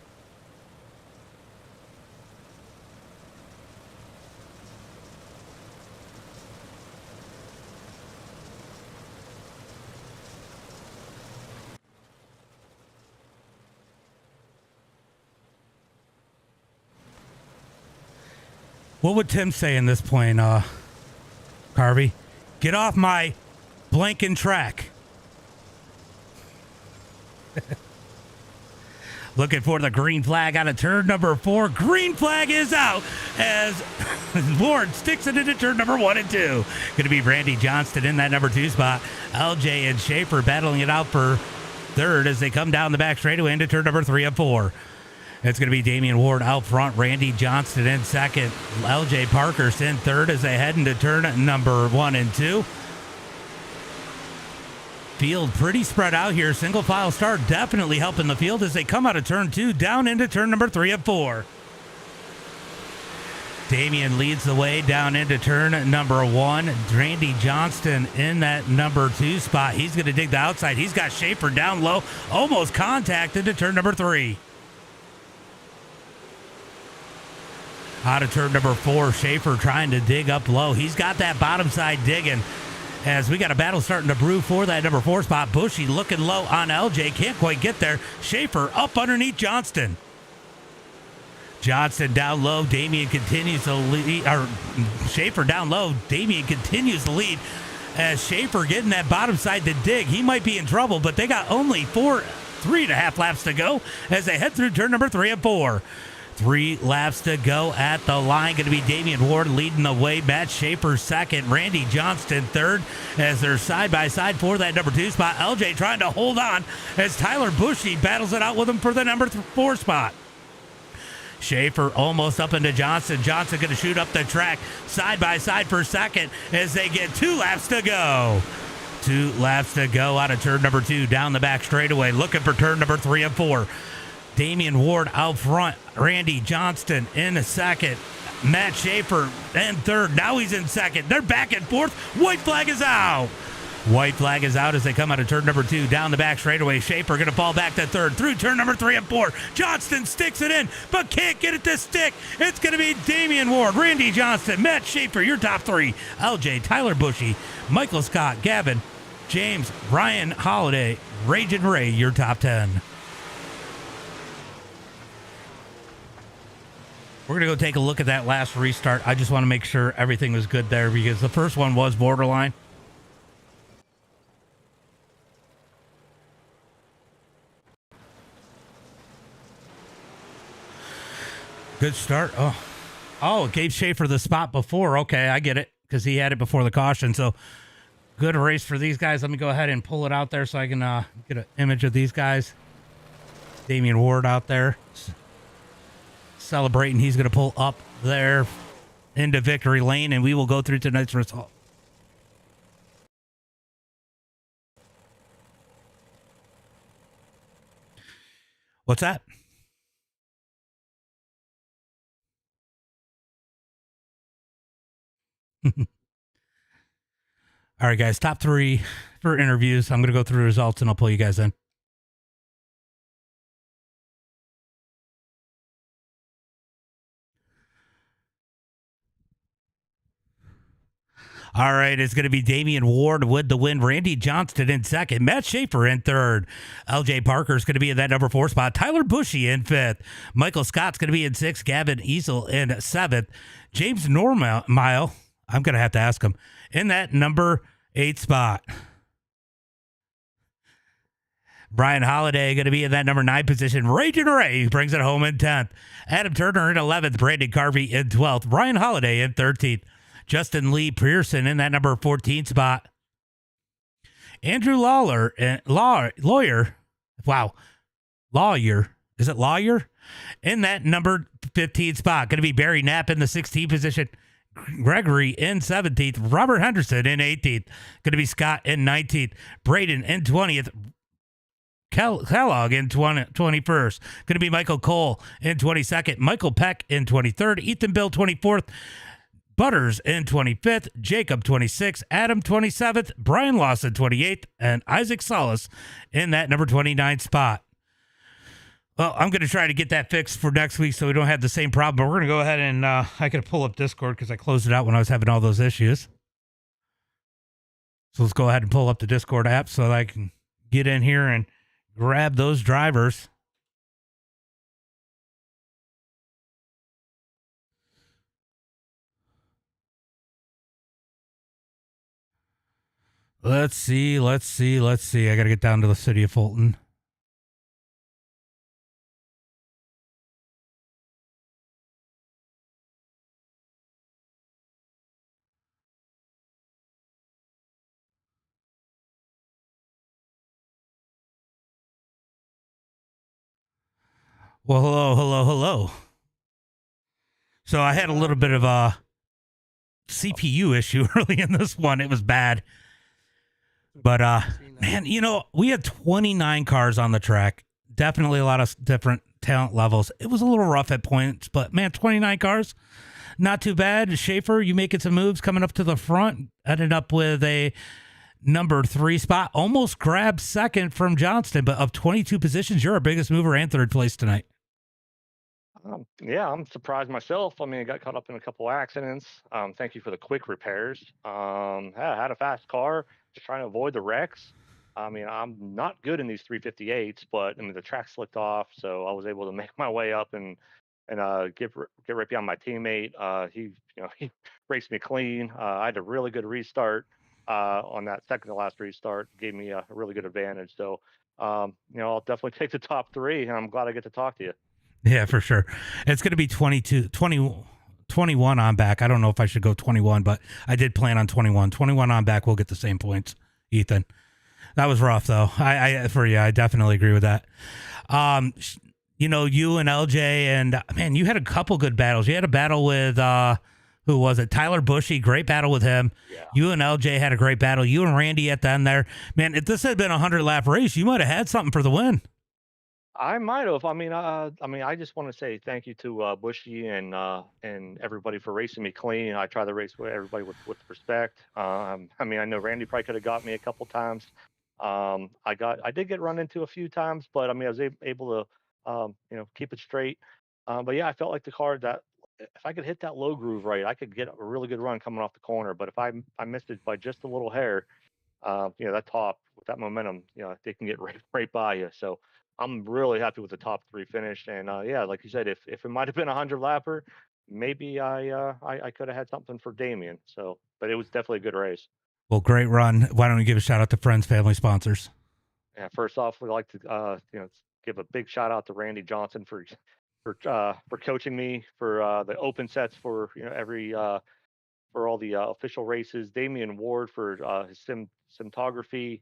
What would Tim say in this point, Carvey? Get off my blanking track. Looking for the green flag out of turn number 4. Green flag is out as Ward sticks it into turn number 1 and 2. Going to be Randy Johnston in that number 2 spot. LJ and Schaefer battling it out for third as they come down the back straightaway into turn number 3 and 4. It's going to be Damian Ward out front. Randy Johnston in second. LJ Parker's in third as they head into turn number 1 and 2. Field pretty spread out here. Single file start definitely helping the field as they come out of turn 2 down into turn number 3 and 4. Damian leads the way down into turn number 1. Randy Johnston in that number 2 spot. He's going to dig the outside. He's got Schaefer down low. Almost contact into turn number 3. Out of turn number 4, Schaefer trying to dig up low. He's got that bottom side digging. As we got a battle starting to brew for that number 4 spot. Bushy looking low on LJ. Can't quite get there. Schaefer up underneath Johnston. Johnston down low. Damian continues to lead. Or Schaefer down low. Damian continues to lead. As Schaefer getting that bottom side to dig. He might be in trouble, but they got only 3.5 laps to go as they head through turn number 3 and 4. 3 laps to go at the line. Going to be Damian Ward leading the way. Matt Schaefer second. Randy Johnston third as they're side by side for that number 2 spot. LJ trying to hold on as Tyler Bushy battles it out with him for the number 4 spot. Schaefer almost up into Johnson. Johnson going to shoot up the track side by side for second as they get 2 laps to go. 2 laps to go out of turn number 2 down the back straightaway. Looking for turn number 3 and 4. Damian Ward out front. Randy Johnston in a second. Matt Schaefer in third. Now he's in second. They're back and forth. White flag is out. White flag is out as they come out of turn number 2 down the back straightaway. Schaefer going to fall back to third through turn number 3 and 4. Johnston sticks it in, but can't get it to stick. It's going to be Damian Ward, Randy Johnston, Matt Schaefer, your top 3. LJ, Tyler Bushy, Michael Scott, Gavin, James, Ryan Holiday, Ragin' Ray, your top 10. We're going to go take a look at that last restart. I just want to make sure everything was good there because the first one was borderline. Good start. Oh, it gave Schaefer the spot before. Okay, I get it because he had it before the caution. So Good race for these guys. Let me go ahead and pull it out there so I can get an image of these guys. Damian Ward out there celebrating. He's going to pull up there into victory lane, and we will go through tonight's result. What's that? All right, guys, top 3 for interviews. I'm going to go through the results, and I'll pull you guys in. All right, it's going to be Damian Ward with the win. Randy Johnston in second. Matt Schaefer in third. LJ Parker's going to be in that number 4 spot. Tyler Bushy in fifth. Michael Scott's going to be in sixth. Gavin Easel in seventh. James Normile, I'm going to have to ask him, in that number 8 spot. Brian Holiday going to be in that number 9 position. Raging Ray brings it home in 10th. Adam Turner in 11th. Brandon Carvey in 12th. Ryan Holiday in 13th. Justin Lee Pearson in that number 14 spot. Andrew Lawyer. Wow. Lawyer. Is it Lawyer? In that number 15 spot. Going to be Barry Knapp in the 16th position. Gregory in 17th. Robert Henderson in 18th. Going to be Scott in 19th. Braden in 20th. Kellogg in 21st. Going to be Michael Cole in 22nd. Michael Peck in 23rd. Ethan Bill 24th. Butters in 25th, Jacob 26th, Adam 27th, Brian Lawson 28th, and Isaac Solis in that number 29 spot. Well, I'm going to try to get that fixed for next week so we don't have the same problem. But we're going to go ahead and I could pull up Discord because I closed it out when I was having all those issues. So let's go ahead and pull up the Discord app so that I can get in here and grab those drivers. Let's see. I got to get down to the City of Fulton. Well, hello. So I had a little bit of a CPU issue early in this one. It was bad. But, man, we had 29 cars on the track. Definitely a lot of different talent levels. It was a little rough at points, but, man, 29 cars, not too bad. Schaefer, you making some moves coming up to the front. Ended up with a number 3 spot. Almost grabbed second from Johnston, but of 22 positions, you're our biggest mover and third place tonight. Yeah, I'm surprised myself. I mean, I got caught up in a couple accidents. Thank you for the quick repairs. I had a fast car, just trying to avoid the wrecks. I mean, I'm not good in these 358s, but I mean the track slipped off, so I was able to make my way up and get right behind my teammate. He raced me clean. I had a really good restart on that second to last restart, gave me a really good advantage. So, I'll definitely take the top 3, and I'm glad I get to talk to you. Yeah, for sure. It's going to be 21 on back. I don't know if I should go 21, but I did plan on 21. 21 on back, we'll get the same points, Ethan. That was rough, though. I definitely agree with that. You and LJ, and man, you had a couple good battles. You had a battle with, who was it? Tyler Bushy. Great battle with him. Yeah. You and LJ had a great battle. You and Randy at the end there. Man, if this had been a 100-lap race, you might have had something for the win. I might have. I just want to say thank you to Bushy and everybody for racing me clean. I try to race with everybody with respect. I know Randy probably could have got me a couple times. I did get run into a few times, but I mean I was able to keep it straight. But yeah, I felt like the car that if I could hit that low groove right, I could get a really good run coming off the corner. But if I missed it by just a little hair, that top with that momentum, they can get right by you. So I'm really happy with the top 3 finish. And yeah, like you said, if it might have been a 100-lapper, maybe I could have had something for Damien. So, but it was definitely a good race. Well, great run. Why don't we give a shout out to friends, family, sponsors? Yeah, first off, we'd like to give a big shout out to Randy Johnson for coaching me for the open sets for every for all the official races, Damian Ward for his cinematography,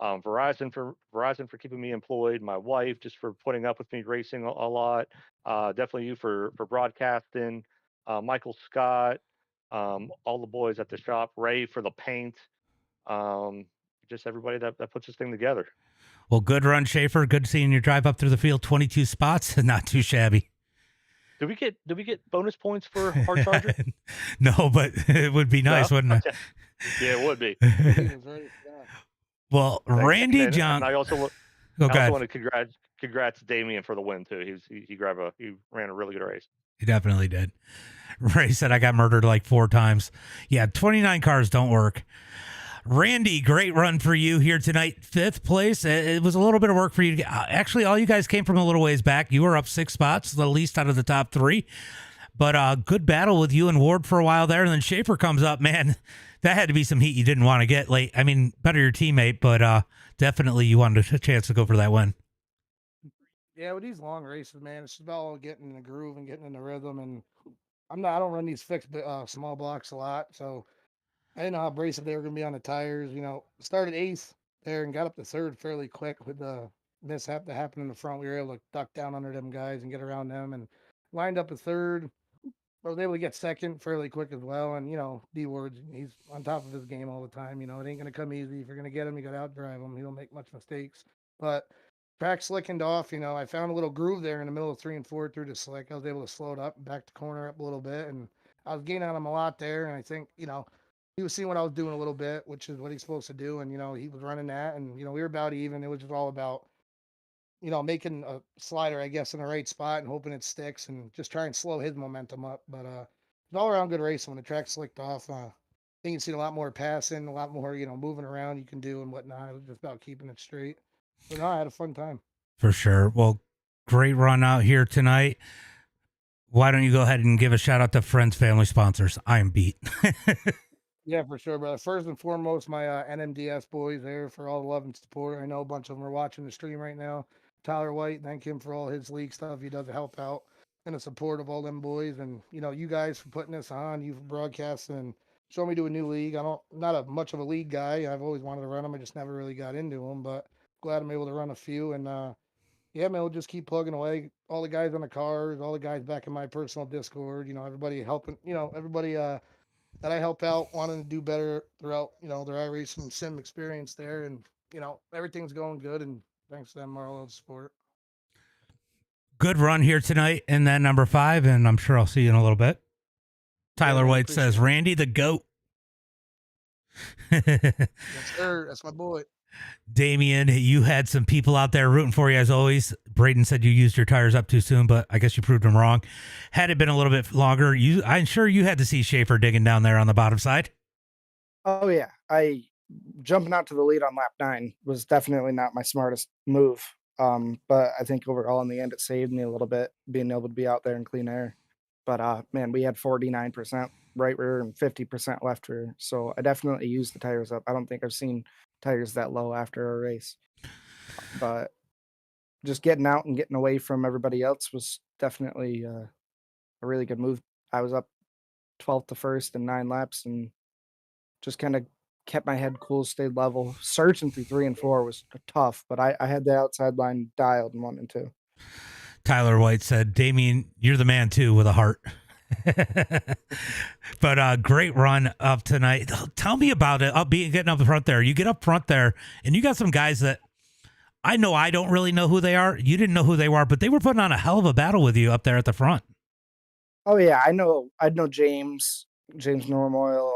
Verizon for keeping me employed, my wife just for putting up with me racing a lot, definitely you for broadcasting, Michael Scott, all the boys at the shop, Ray for the paint, um, just everybody that puts this thing together. Well, good run, Schaefer. Good seeing you drive up through the field. 22 spots, not too shabby. Do we get bonus points for hard charger? No, but it would be nice, No? wouldn't Okay. Yeah, it would be. it? Well, Thanks. Randy And John. I also Oh, I also God. want to congrats Damien for the win too. He ran a really good race. He definitely did. Ray said I got murdered like 4 times. Yeah, 29 cars don't work. Randy, great run for you here tonight. 5th place. It was a little bit of work for you. Actually, all you guys came from a little ways back. You were up 6 spots, the least out of the top 3. But good battle with you and Ward for a while there. And then Schaefer comes up. Man, that had to be some heat you didn't want to get late. I mean, better your teammate, but definitely you wanted a chance to go for that win. Yeah, with these long races, man, it's about all getting in the groove and getting in the rhythm. And I don't run these fixed small blocks a lot, so I didn't know how abrasive they were going to be on the tires. Started 8th there and got up to 3rd fairly quick with the mishap that happened in the front. We were able to duck down under them guys and get around them and lined up a 3rd. I was able to get 2nd fairly quick as well. And, D Ward's, he's on top of his game all the time. It ain't going to come easy. If you're going to get him, you got to outdrive him. He don't make much mistakes. But track slickened off. I found a little groove there in the middle of 3 and 4 through the slick. I was able to slow it up and back the corner up a little bit. And I was gaining on him a lot there. And I think, he was seeing what I was doing a little bit, which is what he's supposed to do. And, he was running that. And, we were about even. It was just all about, making a slider, I guess, in the right spot and hoping it sticks and just try and slow his momentum up. But it's all around good racing when the track slicked off. I think you see a lot more passing, a lot more, moving around you can do and whatnot. It was just about keeping it straight. But no, I had a fun time. For sure. Well, great run out here tonight. Why don't you go ahead and give a shout out to friends, family, sponsors? I am beat. Yeah, for sure, brother. First and foremost, my NMDS boys there for all the love and support. I know a bunch of them are watching the stream right now. Tyler White, thank him for all his league stuff. He does to help out and the support of all them boys. And, you guys for putting this on, you for broadcasting and showing me to a new league. Not a much of a league guy. I've always wanted to run them. I just never really got into them, but glad I'm able to run a few. And, yeah, man, we'll just keep plugging away. All the guys on the cars, all the guys back in my personal Discord, everybody helping, everybody, that I help out wanting to do better throughout, their iRacing sim experience there. And, everything's going good. And thanks to them, Marlo, support. Good run here tonight in that number 5, and I'm sure I'll see you in a little bit. Tyler man, White says, appreciate it. Randy the GOAT. Yes, sir. That's my boy. Damien, you had some people out there rooting for you as always. Braden said you used your tires up too soon, but I guess you proved him wrong. Had it been a little bit longer, I'm sure you had to see Schaefer digging down there on the bottom side. Oh yeah, I jumping out to the lead on lap 9 was definitely not my smartest move. But I think overall in the end it saved me a little bit being able to be out there in clean air. But man, we had 49% right rear and 50% left rear, so I definitely used the tires up. I don't think I've seen tires that low after a race. But just getting out and getting away from everybody else was definitely a really good move. I was up 12th to 1st in 9 laps and just kind of kept my head cool, stayed level. Searching through 3 and 4 was tough, but I had the outside line dialed in 1 and 2. Tyler White said, Damien, you're the man too with a heart. But great run up tonight. Tell me about it. Getting up front there. You get up front there, and you got some guys that I know I don't really know who they are. You didn't know who they were, but they were putting on a hell of a battle with you up there at the front. Oh yeah, I know James Normoyle,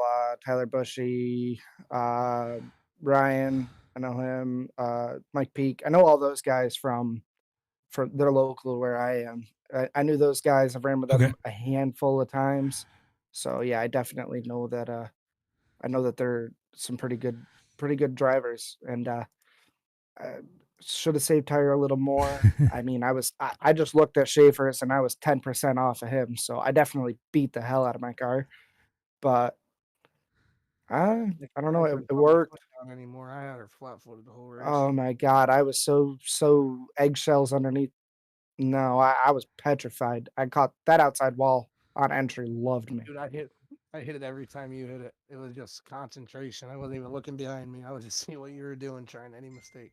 Tyler Bushy, Ryan. I know him. Mike Peak. I know all those guys from they're local to where I am. I knew those guys. I've ran with them a handful of times. So yeah, I definitely know that. I know that they're some pretty good drivers, and should have saved Tyler a little more. I mean, I just looked at Schaefer's and I was 10% off of him, so I definitely beat the hell out of my car. But I don't know. It worked. Anymore. I had her flat footed the whole race. Oh my god, I was so eggshells underneath. No, I was petrified. I caught that outside wall on entry. Loved me. Dude, I hit I hit it every time you hit it. It was just concentration. I wasn't even looking behind me. I was just seeing what you were doing, trying any mistake.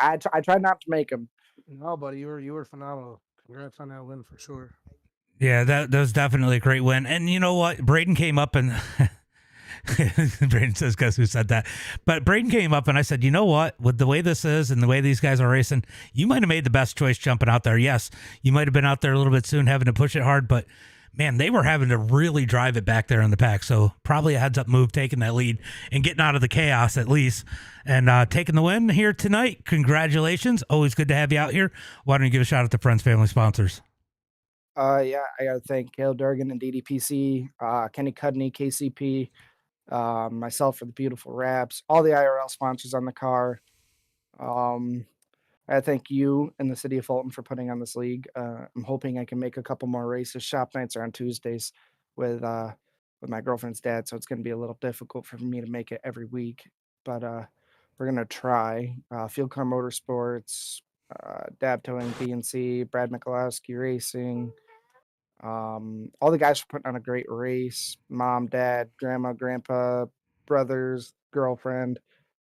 I try not to make them. No, buddy, you were phenomenal. Congrats on that win for sure. Yeah, that was definitely a great win. And you know what? Braden came up and Braden says, guess who said that? But Braden came up and I said, you know what? With the way this is and the way these guys are racing, you might have made the best choice jumping out there. Yes, you might have been out there a little bit soon having to push it hard, but man, they were having to really drive it back there in the pack. So probably a heads up move, taking that lead and getting out of the chaos at least, and taking the win here tonight. Congratulations. Always good to have you out here. Why don't you give a shout out to friends, family, sponsors? Yeah, I gotta thank Caleb Durgan and DDPC, Kenny Cudney, KCP, myself for the beautiful wraps, all the IRL sponsors on the car. I thank you and the City of Fulton for putting on this league. I'm hoping I can make a couple more races. Shop nights are on Tuesdays with my girlfriend's dad, so it's going to be a little difficult for me to make it every week. But we're gonna try. Field Car Motorsports, Dab Towing, BNC, Brad Mikulowski Racing. All the guys for putting on a great race. Mom, dad, grandma, grandpa, brothers, girlfriend.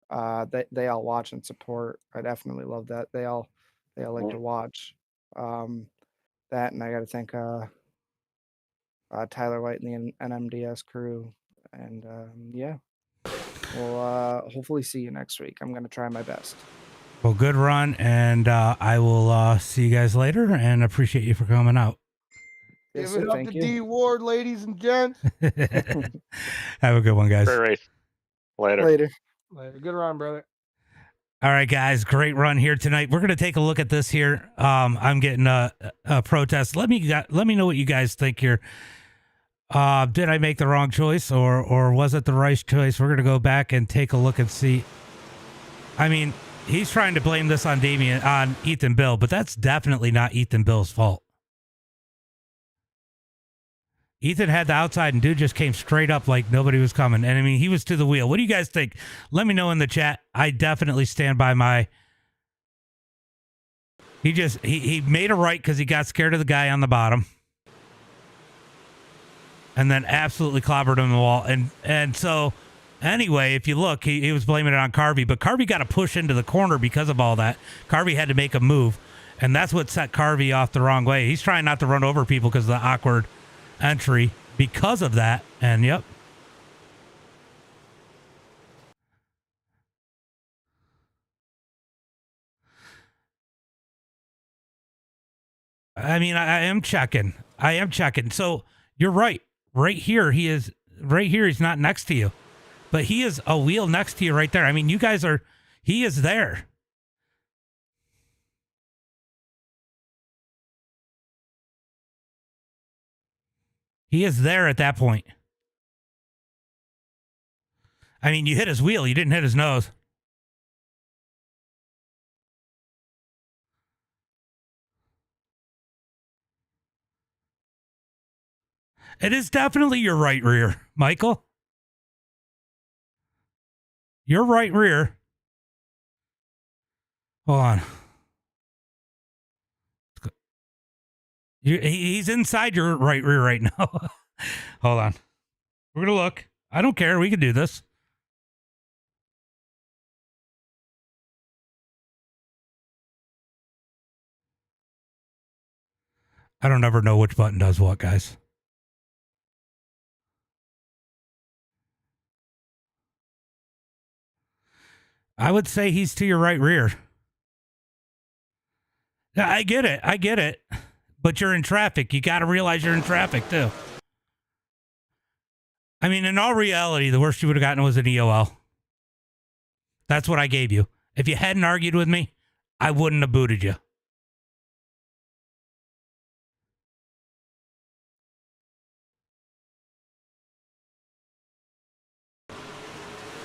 They all watch and support. I definitely love that. They all like to watch. That, and I got to thank Tyler White and the NMDS crew. And yeah, we'll hopefully see you next week. I'm gonna try my best. Well, good run, and I will see you guys later, and appreciate you for coming out. Yes, Give sir, it up thank to you. D Ward, ladies and gents. Have a good one, guys. Great race. Later. Later. Later. Good run, brother. All right, guys, great run here tonight. We're going to take a look at this here. I'm getting a protest. Let me know what you guys think here. Did I make the wrong choice, or was it the right choice? We're going to go back and take a look and see. I mean, he's trying to blame this on Ethan Bill, but that's definitely not Ethan Bill's fault. Ethan had the outside, and dude just came straight up like nobody was coming. And I mean, he was to the wheel. What do you guys think? Let me know in the chat. I definitely stand by my. He made a right because he got scared of the guy on the bottom, and then absolutely clobbered him in the wall. And so, anyway, if you look, he was blaming it on Carvey, but Carvey got to push into the corner because of all that. Carvey had to make a move, and that's what set Carvey off the wrong way. He's trying not to run over people because of the awkward entry because of that. And yep, I mean, I am checking. So you're right here he's not next to you, but he is a wheel next to you right there. I mean, he is there. He is there at that point. I mean, you hit his wheel. You didn't hit his nose. It is definitely your right rear, Michael. Your right rear. Hold on. He's inside your right rear right now. Hold on. We're going to look. I don't care. We can do this. I don't ever know which button does what, guys. I would say he's to your right rear. Yeah, I get it. But you're in traffic. You got to realize you're in traffic, too. I mean, in all reality, the worst you would have gotten was an EOL. That's what I gave you. If you hadn't argued with me, I wouldn't have booted you.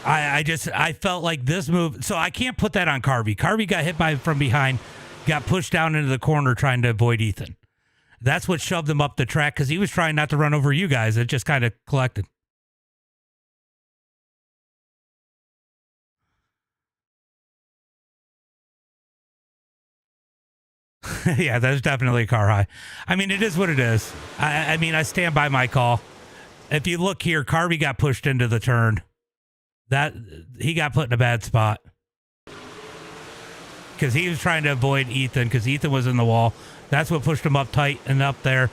I felt like this move, so I can't put that on Carvey. Carvey got hit from behind, got pushed down into the corner trying to avoid Ethan. That's what shoved him up the track because he was trying not to run over you guys. It just kind of collected. Yeah, that's definitely a car high. I mean, it is what it is. I mean, I stand by my call. if you look here, Carvey got pushed into the turn. That he got put in a bad spot because he was trying to avoid Ethan because Ethan was in the wall. That's what pushed him up tight and up there.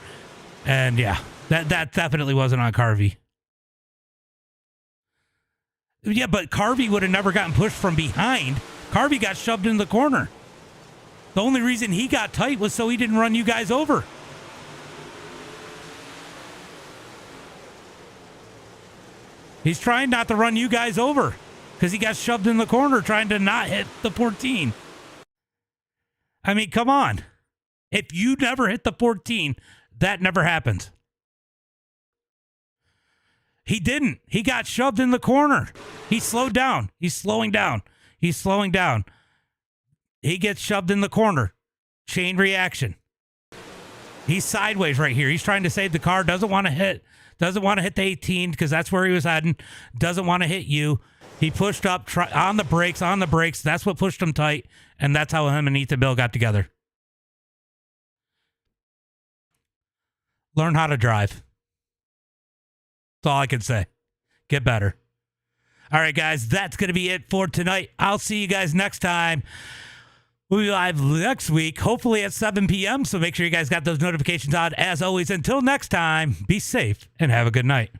And yeah, that definitely wasn't on Carvey. Yeah, but Carvey would have never gotten pushed from behind. Carvey got shoved in the corner. The only reason he got tight was so he didn't run you guys over. He's trying not to run you guys over because he got shoved in the corner trying to not hit the 14. I mean, come on. If you never hit the 14, that never happens. He didn't. He got shoved in the corner. He slowed down. He's slowing down. He's slowing down. He gets shoved in the corner. Chain reaction. He's sideways right here. He's trying to save the car. Doesn't want to hit the 18 because that's where he was heading. Doesn't want to hit you. He pushed up on the brakes. That's what pushed him tight. And that's how him and Ethan Bill got together. Learn how to drive. That's all I can say. Get better. All right, guys, that's going to be it for tonight. I'll see you guys next time. We'll be live next week, hopefully at 7 p.m. So make sure you guys got those notifications on. As always, until next time, be safe and have a good night.